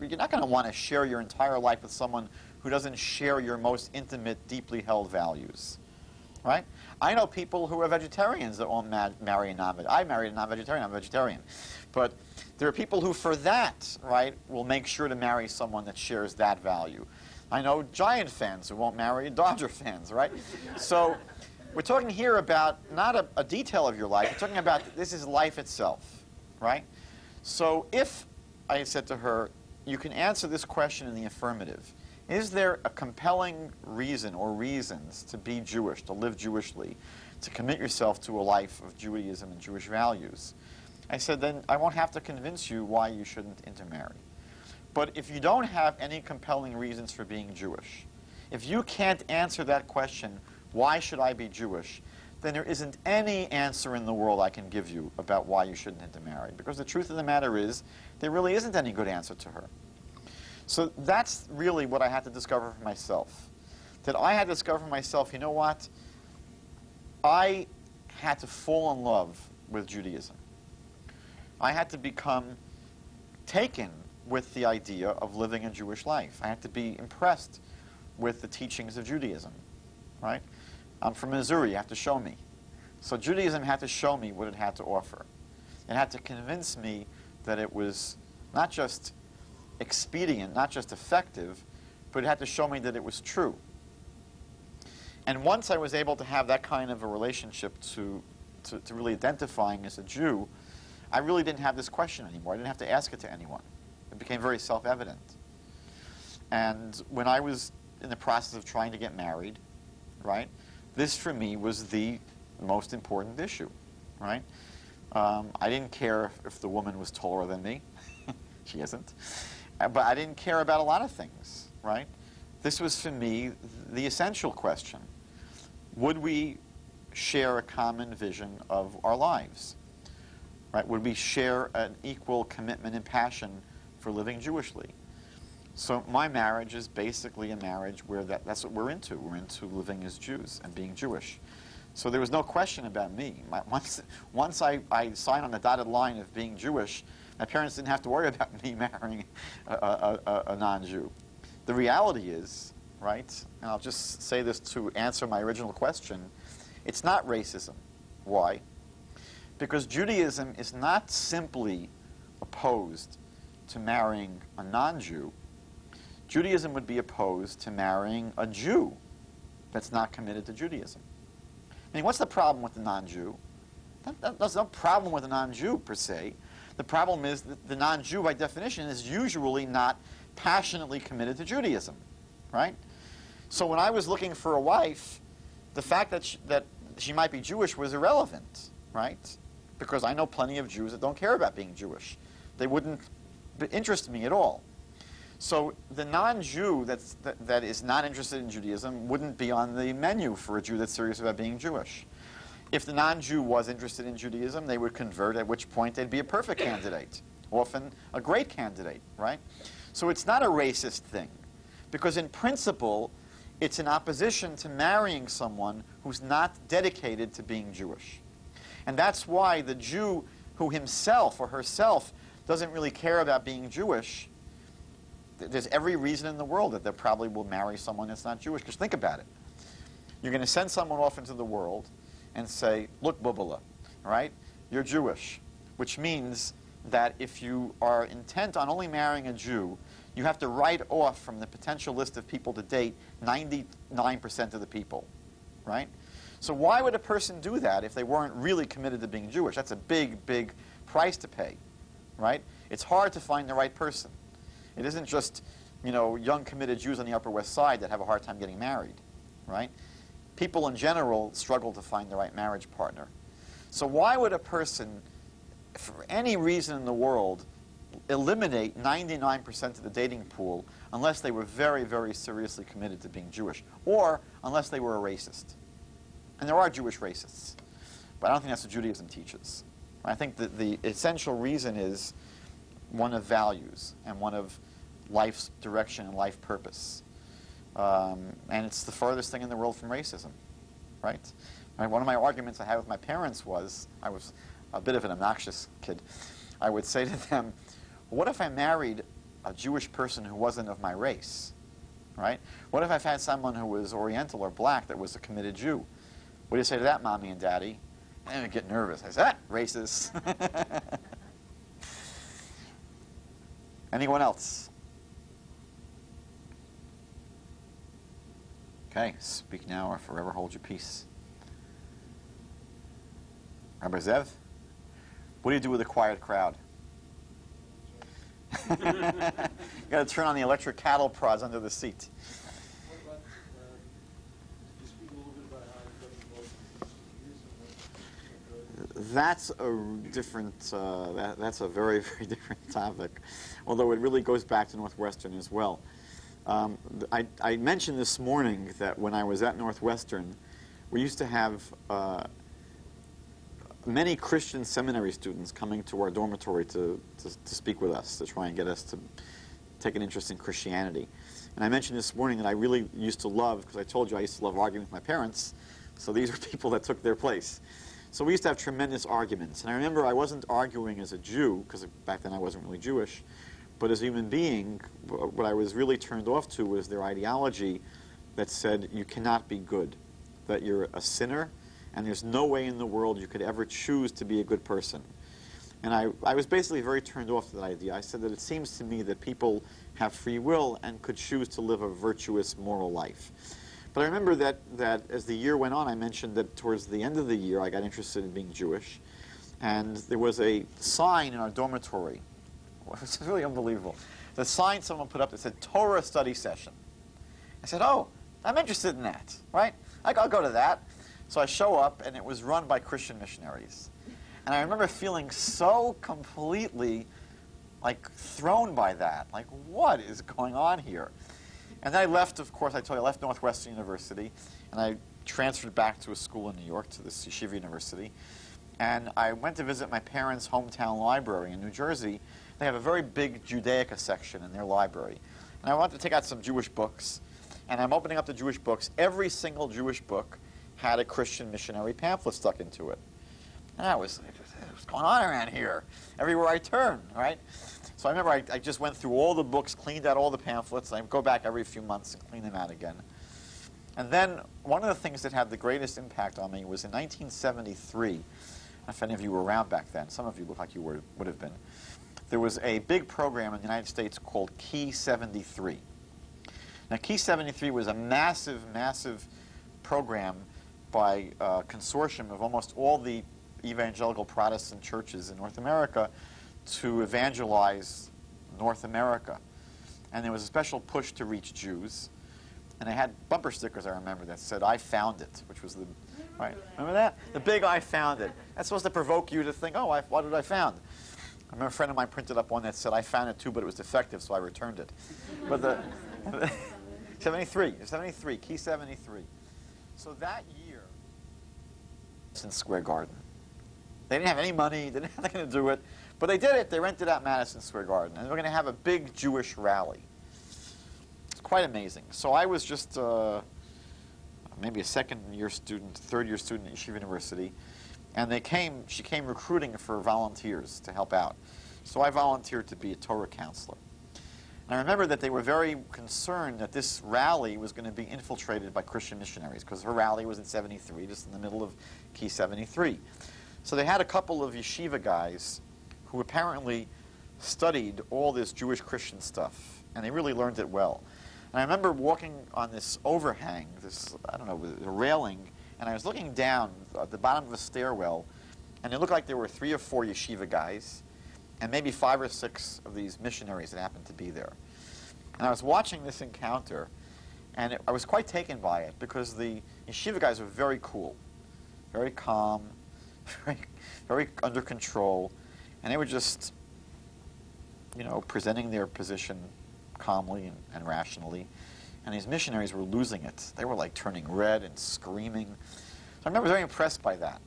you're not going to want to share your entire life with someone who doesn't share your most intimate, deeply held values, right? I know people who are vegetarians that won't marry a non-vegetarian. I married a non-vegetarian, I'm a vegetarian. But there are people who, for that, right, will make sure to marry someone that shares that value. I know Giant fans who won't marry Dodger fans, right? So we're talking here about not a detail of your life. We're talking about this is life itself, right? So if I said to her, you can answer this question in the affirmative. Is there a compelling reason or reasons to be Jewish, to live Jewishly, to commit yourself to a life of Judaism and Jewish values? I said, then I won't have to convince you why you shouldn't intermarry. But if you don't have any compelling reasons for being Jewish, if you can't answer that question, why should I be Jewish, then there isn't any answer in the world I can give you about why you shouldn't intermarry. Because the truth of the matter is, there really isn't any good answer to her. So that's really what I had to discover for myself. That I had to discover for myself, you know what? I had to fall in love with Judaism. I had to become taken with the idea of living a Jewish life. I had to be impressed with the teachings of Judaism, right? I'm from Missouri, you have to show me. So Judaism had to show me what it had to offer. It had to convince me that it was not just expedient, not just effective, but it had to show me that it was true. And once I was able to have that kind of a relationship to really identifying as a Jew, I really didn't have this question anymore. I didn't have to ask it to anyone. It became very self-evident. And when I was in the process of trying to get married, right, this for me was the most important issue, right? I didn't care if the woman was taller than me. She isn't. But I didn't care about a lot of things, right? This was for me the essential question. Would we share a common vision of our lives? Right? Would we share an equal commitment and passion for living Jewishly? So my marriage is basically a marriage where that's what we're into. We're into living as Jews and being Jewish. So there was no question about me. Once I signed on the dotted line of being Jewish, my parents didn't have to worry about me marrying a non-Jew. The reality is, right, and I'll just say this to answer my original question, it's not racism. Why? Because Judaism is not simply opposed to marrying a non-Jew. Judaism would be opposed to marrying a Jew that's not committed to Judaism. I mean, what's the problem with the non-Jew? There's no problem with the non-Jew per se. The problem is that the non-Jew, by definition, is usually not passionately committed to Judaism, right? So when I was looking for a wife, the fact that she might be Jewish was irrelevant, right? Because I know plenty of Jews that don't care about being Jewish. They wouldn't interest me at all. So the non-Jew that is not interested in Judaism wouldn't be on the menu for a Jew that's serious about being Jewish. If the non-Jew was interested in Judaism, they would convert, at which point they'd be a perfect candidate, often a great candidate, right? So it's not a racist thing, because in principle, it's in opposition to marrying someone who's not dedicated to being Jewish. And that's why the Jew who himself or herself doesn't really care about being Jewish, there's every reason in the world that they probably will marry someone that's not Jewish. Because think about it. You're going to send someone off into the world and say, look, Bubala, right? You're Jewish, which means that if you are intent on only marrying a Jew, you have to write off from the potential list of people to date 99% of the people, right? So why would a person do that if they weren't really committed to being Jewish? That's a big, big price to pay, right? It's hard to find the right person. It isn't just, young committed Jews on the Upper West Side that have a hard time getting married, right? People in general struggle to find the right marriage partner. So why would a person, for any reason in the world, eliminate 99% of the dating pool unless they were very, very seriously committed to being Jewish, or unless they were a racist? And there are Jewish racists, but I don't think that's what Judaism teaches. I think that the essential reason is one of values and one of life's direction and life purpose. And it's the furthest thing in the world from racism, right? One of my arguments I had with my parents was, I was a bit of an obnoxious kid. I would say to them, what if I married a Jewish person who wasn't of my race, right? What if I had someone who was Oriental or black that was a committed Jew? What do you say to that, Mommy and Daddy? And I would get nervous. I said, racist. Anyone else? Okay, speak now or forever hold your peace. Rabbi Zev, what do you do with a quiet crowd? You got to turn on the electric cattle prods under the seat. What about, you speak a little bit about how it doesn't That's a different, that's a very, very different topic, although it really goes back to Northwestern as well. I mentioned this morning that when I was at Northwestern, we used to have many Christian seminary students coming to our dormitory to speak with us, to try and get us to take an interest in Christianity. And I mentioned this morning that I really used to love, because I told you I used to love arguing with my parents, so these are people that took their place. So we used to have tremendous arguments. And I remember I wasn't arguing as a Jew, because back then I wasn't really Jewish, but as a human being, what I was really turned off to was their ideology that said you cannot be good, that you're a sinner, and there's no way in the world you could ever choose to be a good person. And I was basically very turned off to that idea. I said that it seems to me that people have free will and could choose to live a virtuous, moral life. But I remember that as the year went on, I mentioned that towards the end of the year I got interested in being Jewish. And there was a sign in our dormitory. It was really unbelievable. The sign someone put up that said, Torah study session. I said, oh, I'm interested in that, right? I'll go to that. So I show up, and it was run by Christian missionaries. And I remember feeling so completely, thrown by that. Like, what is going on here? And then I left, of course, I told you, I left Northwestern University, and I transferred back to a school in New York, to this Yeshiva University. And I went to visit my parents' hometown library in New Jersey. They have a very big Judaica section in their library. And I wanted to take out some Jewish books. And I'm opening up the Jewish books. Every single Jewish book had a Christian missionary pamphlet stuck into it. And I was like, what's going on around here? Everywhere I turn, right? So I remember I just went through all the books, cleaned out all the pamphlets. I go back every few months and clean them out again. And then one of the things that had the greatest impact on me was in 1973. I don't know if any of you were around back then. Some of you look like you would have been. There was a big program in the United States called Key 73. Now, Key 73 was a massive, massive program by a consortium of almost all the evangelical Protestant churches in North America to evangelize North America. And there was a special push to reach Jews. And they had bumper stickers, I remember, that said, "I found it," which was the, right? Remember that? The big "I found it." That's supposed to provoke you to think, oh, what did I found? I remember a friend of mine printed up one that said, "I found it too, but it was defective, so I returned it." But the 73, key 73. So that year, Madison Square Garden. They didn't have any money, they didn't have anything to do it, but they did it. They rented out Madison Square Garden, and they were going to have a big Jewish rally. It's quite amazing. So I was just maybe a second-year student, third-year student at Yeshiva University, and she came recruiting for volunteers to help out. So I volunteered to be a Torah counselor. And I remember that they were very concerned that this rally was going to be infiltrated by Christian missionaries, because her rally was in 73, just in the middle of Key 73. So they had a couple of yeshiva guys who apparently studied all this Jewish Christian stuff, and they really learned it well. And I remember walking on this overhang, this, I don't know, a railing, and I was looking down at the bottom of a stairwell, and it looked like there were 3 or 4 yeshiva guys, and maybe 5 or 6 of these missionaries that happened to be there. And I was watching this encounter, and I was quite taken by it, because the yeshiva guys were very cool, very calm, very under control, and they were just, presenting their position calmly and rationally. And these missionaries were losing it. They were like turning red and screaming. So I remember very impressed by that.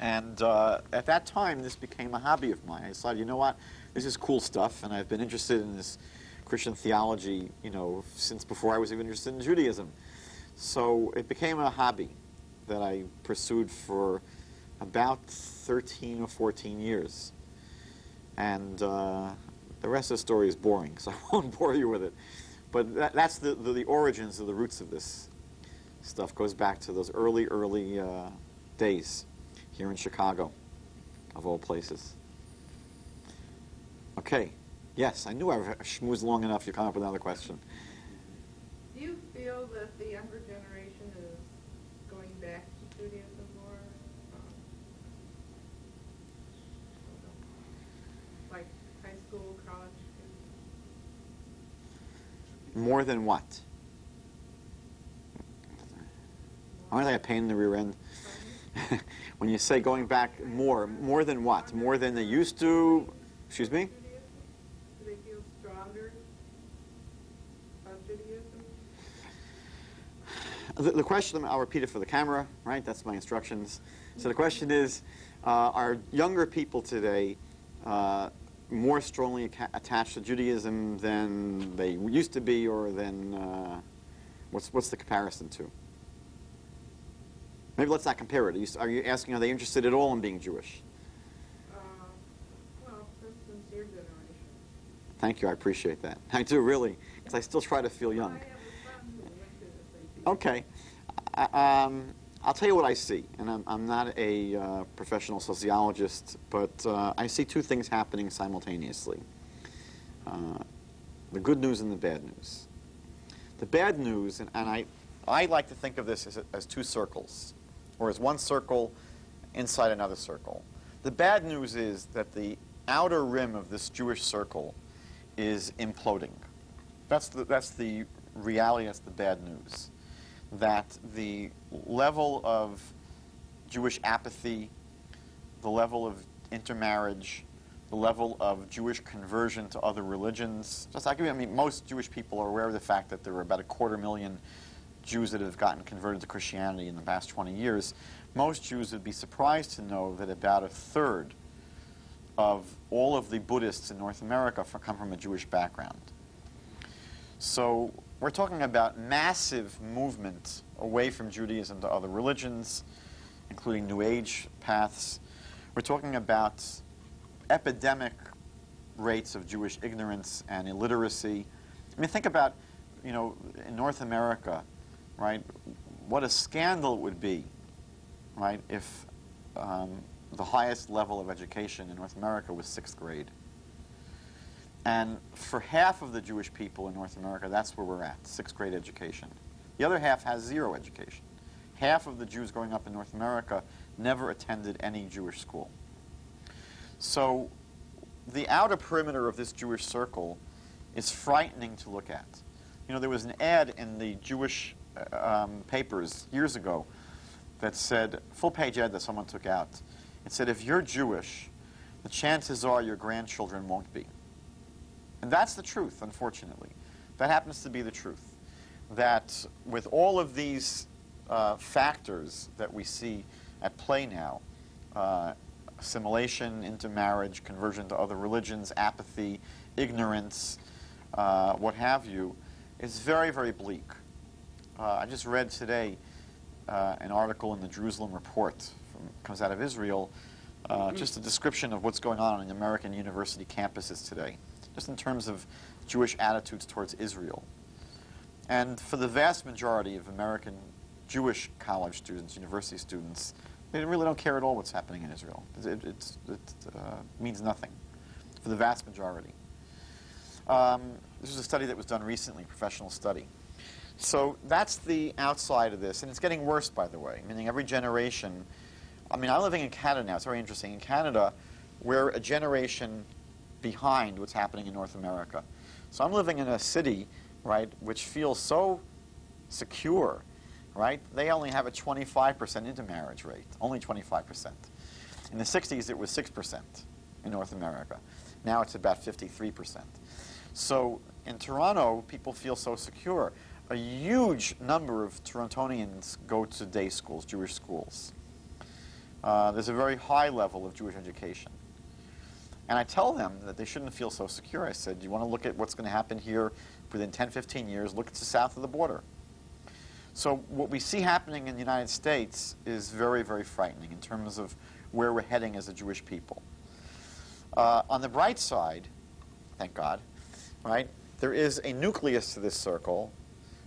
And at that time, this became a hobby of mine. I decided, you know what, this is cool stuff, and I've been interested in this Christian theology, since before I was even interested in Judaism. So it became a hobby that I pursued for about 13 or 14 years. And the rest of the story is boring, so I won't bore you with it. But that's the origins of the roots of this stuff. Goes back to those early days here in Chicago, of all places. Okay. Yes, I knew I schmoozed long enough. You come up with another question. Do you feel that the younger generation is going back to Judaism more? Like high school, college students? More than what? Aren't I a pain in the rear end? When you say going back more than what? More than they used to? Excuse me? Do they feel stronger about Judaism? The question, I'll repeat it for the camera, right? That's my instructions. So the question is, are younger people today more strongly attached to Judaism than they used to be, or than, what's the comparison to? Maybe let's not compare it. Are you asking, are they interested at all in being Jewish? Well, for instance, your generation. Thank you, I appreciate that. I do, really, because I still try to feel young. I have a son who went to the SAT. Okay. I'll tell you what I see, and I'm not a professional sociologist, but I see 2 things happening simultaneously. The good news and the bad news. The bad news, and I like to think of this as 2 circles, or as 1 circle inside another circle. The bad news is that the outer rim of this Jewish circle is imploding. That's the reality, that's the bad news. That the level of Jewish apathy, the level of intermarriage, the level of Jewish conversion to other religions, most Jewish people are aware of the fact that there were about 250,000 Jews that have gotten converted to Christianity in the past 20 years. Most Jews would be surprised to know that about 1/3 of all of the Buddhists in North America come from a Jewish background. So we're talking about massive movement away from Judaism to other religions, including New Age paths. We're talking about epidemic rates of Jewish ignorance and illiteracy. I mean, think about, in North America, right, what a scandal it would be, right, if the highest level of education in North America was 6th grade. And for half of the Jewish people in North America, that's where we're at, 6th grade education. The other half has zero education. Half of the Jews growing up in North America never attended any Jewish school. So the outer perimeter of this Jewish circle is frightening to look at. You know, there was an ad in the Jewish papers years ago that said, full-page ad that someone took out. It said, if you're Jewish, the chances are your grandchildren won't be. And that's the truth, unfortunately. That happens to be the truth. That with all of these factors that we see at play now, assimilation, intermarriage, conversion to other religions, apathy, ignorance, what have you, is very, very bleak. I just read today an article in the Jerusalem Report, comes out of Israel, just a description of what's going on the American university campuses today, just in terms of Jewish attitudes towards Israel. And for the vast majority of American Jewish college students, university students, they really don't care at all what's happening in Israel. It means nothing for the vast majority. This was a study that was done recently, professional study. So that's the outside of this, and it's getting worse, by the way, meaning every generation. I mean, I'm living in Canada now. It's very interesting. In Canada, we're a generation behind what's happening in North America. So I'm living in a city, right, which feels so secure, right? They only have a 25% intermarriage rate, only 25%. In the 60s, it was 6% in North America. Now it's about 53%. So in Toronto, people feel so secure. A huge number of Torontonians go to day schools, Jewish schools. There's a very high level of Jewish education. And I tell them that they shouldn't feel so secure. I said, you want to look at what's going to happen here within 10, 15 years, look at the south of the border. So what we see happening in the United States is very, very frightening in terms of where we're heading as a Jewish people. On the bright side, thank God, right, there is a nucleus to this circle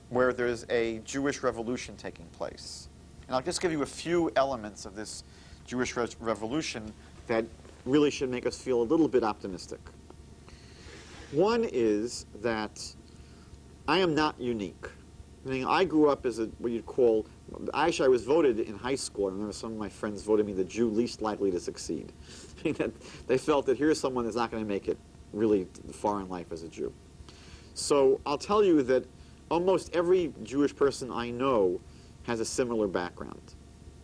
where there's a Jewish revolution taking place. And I'll just give you a few elements of this Jewish revolution that really should make us feel a little bit optimistic. One is that I am not unique. I mean, I grew up as what you'd call, actually I was voted in high school, I remember some of my friends voted me the Jew least likely to succeed. They felt that here's someone that's not going to make it really far in life as a Jew. So I'll tell you that almost every Jewish person I know has a similar background.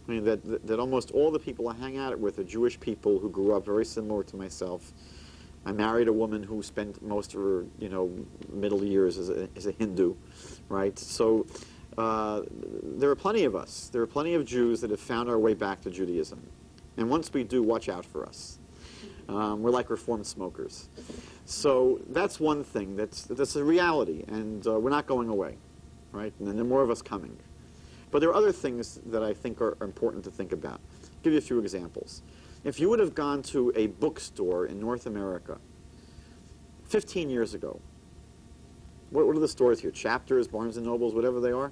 I mean, that almost all the people I hang out with are Jewish people who grew up very similar to myself. I married a woman who spent most of her, middle years as a Hindu, right? So there are plenty of us. There are plenty of Jews that have found our way back to Judaism. And once we do, watch out for us. We're like reformed smokers. So that's one thing. That's a reality, and we're not going away, right? And then there are more of us coming. But there are other things that I think are important to think about. I'll give you a few examples. If you would have gone to a bookstore in North America 15 years ago, what are the stores here? Chapters, Barnes & Nobles, whatever they are.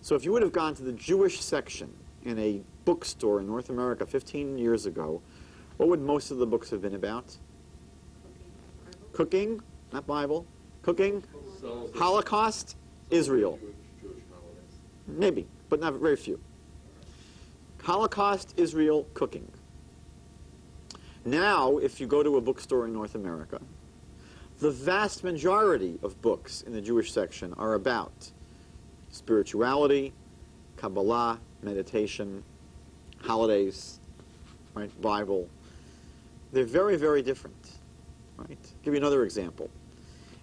So if you would have gone to the Jewish section in a bookstore in North America 15 years ago, what would most of the books have been about? Cooking, not Bible. Cooking, Holocaust, Israel. Maybe, but not very few. Holocaust, Israel, cooking. Now, if you go to a bookstore in North America, the vast majority of books in the Jewish section are about spirituality, Kabbalah, meditation, holidays, right, Bible. They're very, very different, right? I'll give you another example.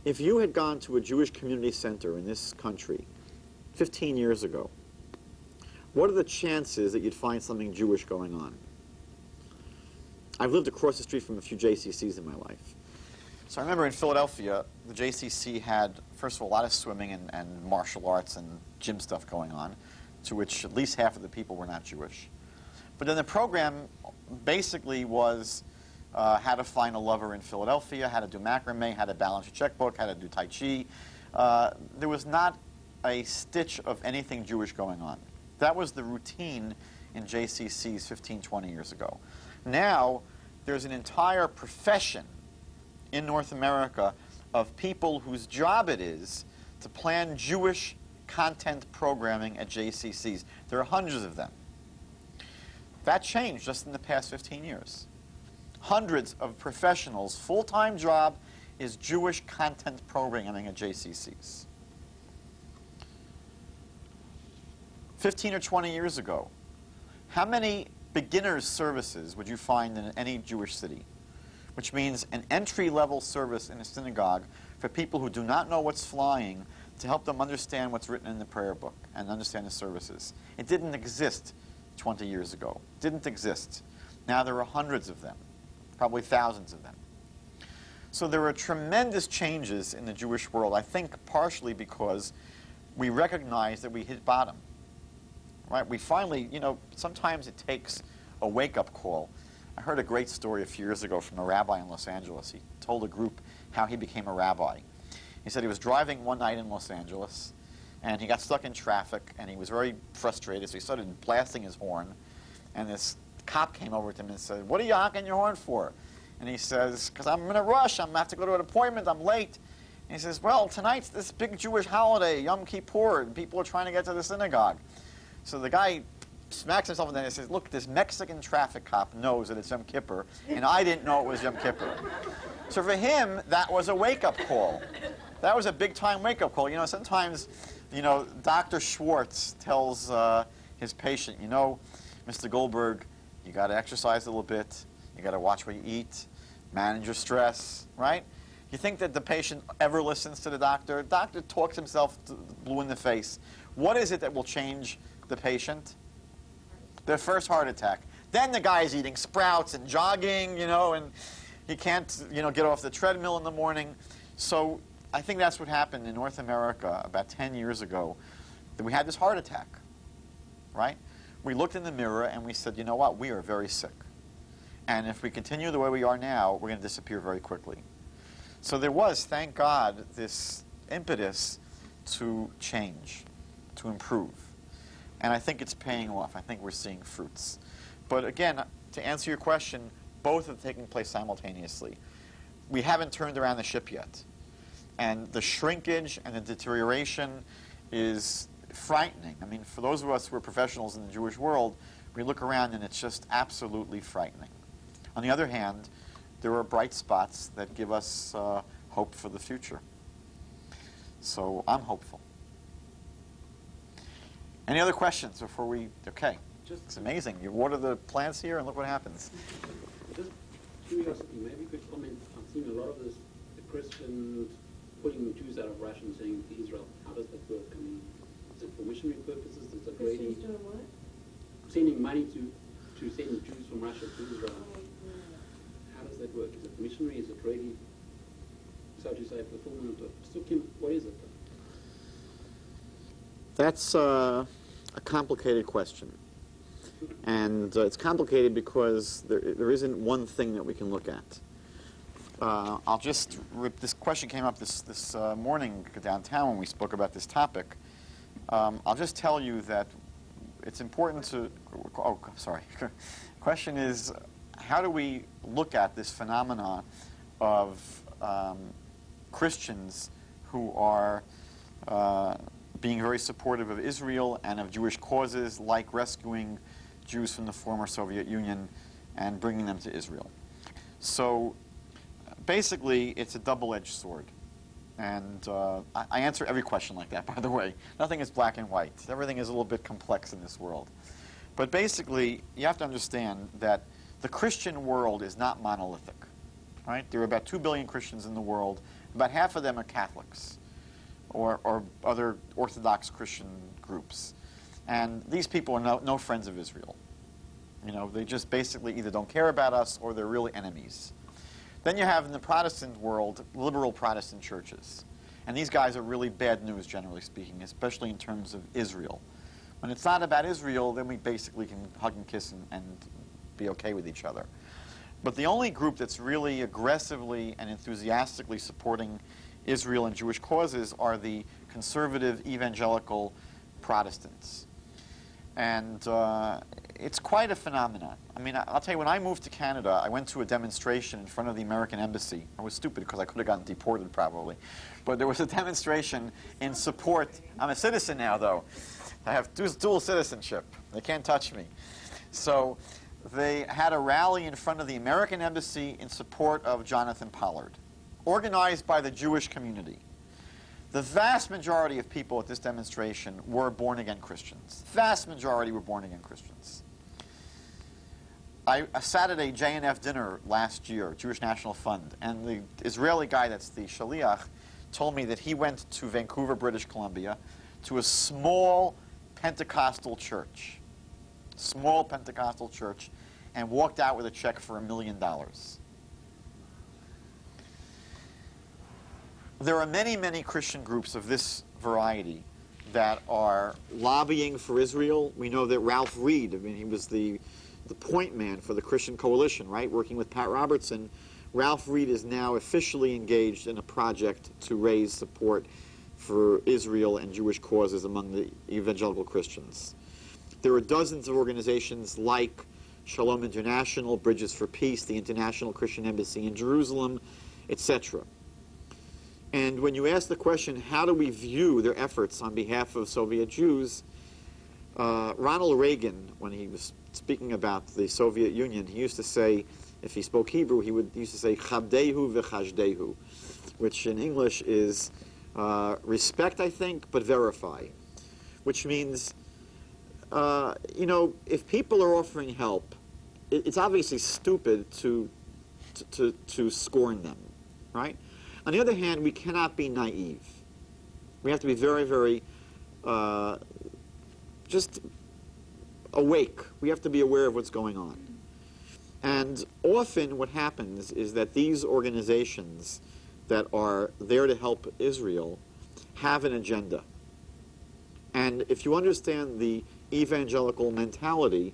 If you had gone to a Jewish community center in this country 15 years ago, what are the chances that you'd find something Jewish going on? I've lived across the street from a few JCCs in my life. So I remember in Philadelphia, the JCC had, first of all, a lot of swimming and martial arts and gym stuff going on, to which at least half of the people were not Jewish. But then the program basically was how to find a lover in Philadelphia, how to do macrame, how to balance your checkbook, how to do Tai Chi. There was not a stitch of anything Jewish going on. That was the routine in JCCs 15, 20 years ago. Now, there's an entire profession in North America of people whose job it is to plan Jewish content programming at JCCs. There are hundreds of them. That changed just in the past 15 years. Hundreds of professionals, full-time job is Jewish content programming at JCCs. 15 or 20 years ago, how many beginners services would you find in any Jewish city? Which means an entry-level service in a synagogue for people who do not know what's flying to help them understand what's written in the prayer book and understand the services. It didn't exist 20 years ago. It didn't exist. Now there are hundreds of them, probably thousands of them. So there are tremendous changes in the Jewish world, I think partially because we recognize that we hit bottom. Right? We finally, sometimes it takes a wake-up call. I heard a great story a few years ago from a rabbi in Los Angeles. He told a group how he became a rabbi. He said he was driving one night in Los Angeles, and he got stuck in traffic, and he was very frustrated, so he started blasting his horn, and this cop came over to him and said, "What are you honking your horn for?" And he says, "Because I'm in a rush. I'm going to have to go to an appointment. I'm late." And he says, "Well, tonight's this big Jewish holiday, Yom Kippur, and people are trying to get to the synagogue." So the guy smacks himself in the head and says, "Look, this Mexican traffic cop knows that it's Yom Kippur, and I didn't know it was Yom Kippur." So for him, that was a wake-up call. That was a big-time wake-up call. Sometimes, Dr. Schwartz tells his patient, "Mr. Goldberg, you got to exercise a little bit. You got to watch what you eat, manage your stress," right? You think that the patient ever listens to the doctor? The doctor talks himself blue in the face. What is it that will change the patient? Their first heart attack. Then the guy's eating sprouts and jogging, and he can't, get off the treadmill in the morning. So I think that's what happened in North America about 10 years ago, that we had this heart attack, right? We looked in the mirror and we said, you know what, we are very sick. And if we continue the way we are now, we're going to disappear very quickly. So there was, thank God, this impetus to change, to improve. And I think it's paying off. I think we're seeing fruits. But again, to answer your question, both are taking place simultaneously. We haven't turned around the ship yet. And the shrinkage and the deterioration is frightening. I mean, for those of us who are professionals in the Jewish world, we look around and it's just absolutely frightening. On the other hand, there are bright spots that give us hope for the future. So I'm hopeful. Any other questions before we, okay. It's amazing. You water the plants here and look what happens. Just curiosity, maybe you could comment. I've seen a lot of this, the Christians pulling Jews out of Russia and saying to Israel. How does that work? I mean, is it for missionary purposes? Is it really doing what? sending money to send Jews from Russia to Israel? How does that work? Is it missionary? Is it really, so to say, fulfillment of Sukkim? What is it? That's a complicated question. And it's complicated because there isn't one thing that we can look at. I'll just this question came up this morning downtown when we spoke about this topic. I'll just tell you that it's important to, question is, how do we look at this phenomenon of Christians who are being very supportive of Israel and of Jewish causes, like rescuing Jews from the former Soviet Union and bringing them to Israel? So basically, it's a double-edged sword. And I answer every question like that, by the way. Nothing is black and white. Everything is a little bit complex in this world. But basically, you have to understand that the Christian world is not monolithic. Right? There are about 2 billion Christians in the world. About half of them are Catholics or other Orthodox Christian groups. And these people are no friends of Israel. They just basically either don't care about us or they're really enemies. Then you have in the Protestant world, liberal Protestant churches. And these guys are really bad news, generally speaking, especially in terms of Israel. When it's not about Israel, then we basically can hug and kiss and be okay with each other. But the only group that's really aggressively and enthusiastically supporting Israel and Jewish causes are the conservative evangelical Protestants. And it's quite a phenomenon. I mean, I'll tell you, when I moved to Canada, I went to a demonstration in front of the American embassy. I was stupid because I could have gotten deported probably. But there was a demonstration in support. I'm a citizen now, though. I have dual citizenship. They can't touch me. So they had a rally in front of the American embassy in support of Jonathan Pollard, organized by the Jewish community. The vast majority of people at this demonstration were born-again Christians. Vast majority were born-again Christians. I sat at a JNF dinner last year, Jewish National Fund, and the Israeli guy that's the shaliach told me that he went to Vancouver, British Columbia, to a small Pentecostal church, and walked out with a check for $1 million. There are many, many Christian groups of this variety that are lobbying for Israel. We know that Ralph Reed, I mean, he was the point man for the Christian Coalition, right, working with Pat Robertson. Ralph Reed is now officially engaged in a project to raise support for Israel and Jewish causes among the evangelical Christians. There are dozens of organizations like Shalom International, Bridges for Peace, the International Christian Embassy in Jerusalem, etc. And when you ask the question, how do we view their efforts on behalf of Soviet Jews, Ronald Reagan, when he was speaking about the Soviet Union, he used to say, if he spoke Hebrew, he used to say, Chabdehu v'chajdehu, which in English is respect, I think, but verify, which means, you know, if people are offering help, it's obviously stupid to scorn them, right? On the other hand, we cannot be naive. We have to be very, very just awake. We have to be aware of what's going on. And often what happens is that these organizations that are there to help Israel have an agenda. And if you understand the evangelical mentality,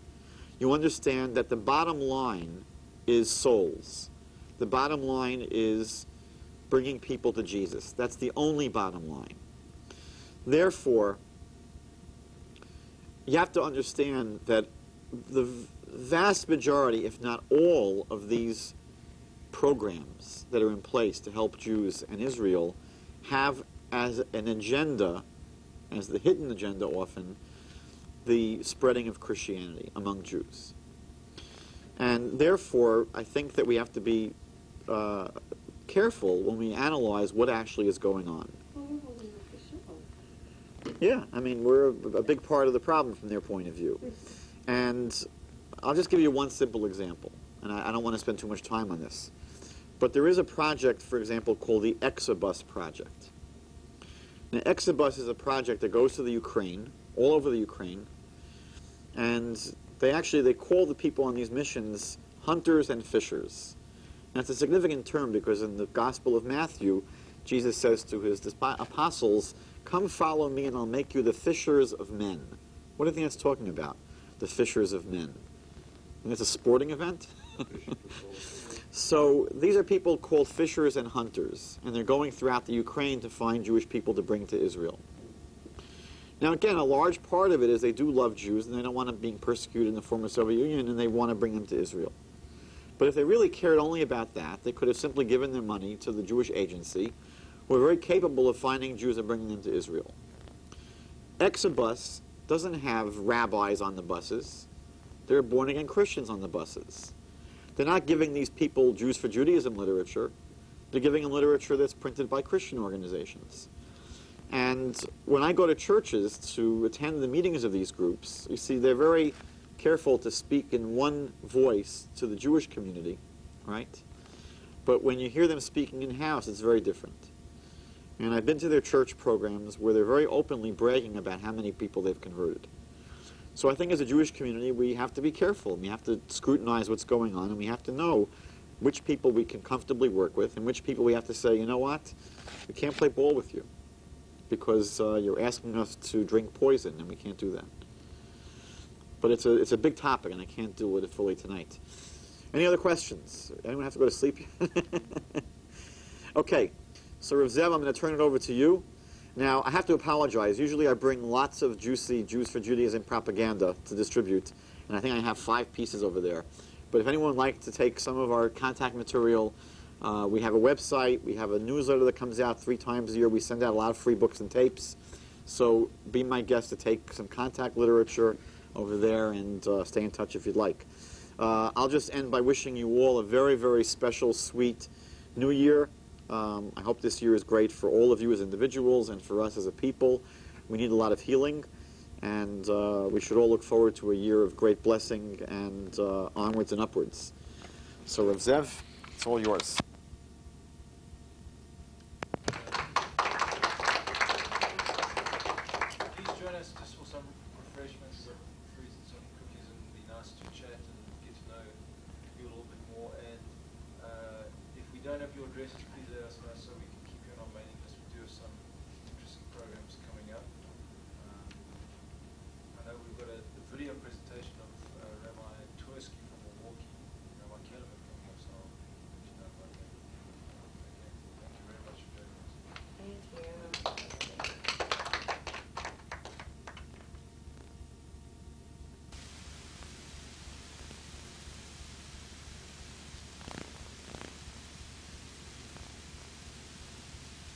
you understand that the bottom line is souls. The bottom line is bringing people to Jesus. That's the only bottom line. Therefore, you have to understand that the vast majority, if not all, of these programs that are in place to help Jews and Israel have as an agenda, as the hidden agenda often, the spreading of Christianity among Jews. And therefore, I think that we have to be careful when we analyze what actually is going on. Well, we're holding up the show. Yeah, I mean, we're a big part of the problem from their point of view. And I'll just give you one simple example, and I don't want to spend too much time on this. But there is a project, for example, called the Exabus Project. Now, Exabus is a project that goes to the Ukraine, all over the Ukraine, and they call the people on these missions hunters and fishers. That's a significant term because in the Gospel of Matthew, Jesus says to his apostles, "Come follow me and I'll make you the fishers of men." What do you think that's talking about? The fishers of men. And it's a sporting event? So these are people called fishers and hunters, and they're going throughout the Ukraine to find Jewish people to bring to Israel. Now again, a large part of it is they do love Jews and they don't want them being persecuted in the former Soviet Union, and they want to bring them to Israel. But if they really cared only about that, they could have simply given their money to the Jewish agency, who are very capable of finding Jews and bringing them to Israel. Exabus doesn't have rabbis on the buses. There are born-again Christians on the buses. They're not giving these people Jews for Judaism literature. They're giving them literature that's printed by Christian organizations. And when I go to churches to attend the meetings of these groups, you see they're very careful to speak in one voice to the Jewish community, right? But when you hear them speaking in-house, it's very different. And I've been to their church programs where they're very openly bragging about how many people they've converted. So I think as a Jewish community, we have to be careful. We have to scrutinize what's going on, and we have to know which people we can comfortably work with and which people we have to say, you know what, we can't play ball with you because you're asking us to drink poison, and we can't do that. But it's a big topic, and I can't deal with it fully tonight. Any other questions? Anyone have to go to sleep? Okay, so Rav Zev, I'm going to turn it over to you. Now, I have to apologize. Usually I bring lots of juicy Jews for Judaism propaganda to distribute, and I think I have 5 pieces over there. But if anyone would like to take some of our contact material, we have a website, we have a newsletter that comes out 3 times a year. We send out a lot of free books and tapes. So be my guest to take some contact literature over there and stay in touch if you'd like. I'll just end by wishing you all a very, very special, sweet New Year. I hope this year is great for all of you as individuals and for us as a people. We need a lot of healing, and we should all look forward to a year of great blessing and onwards and upwards. So Rav Zev, it's all yours.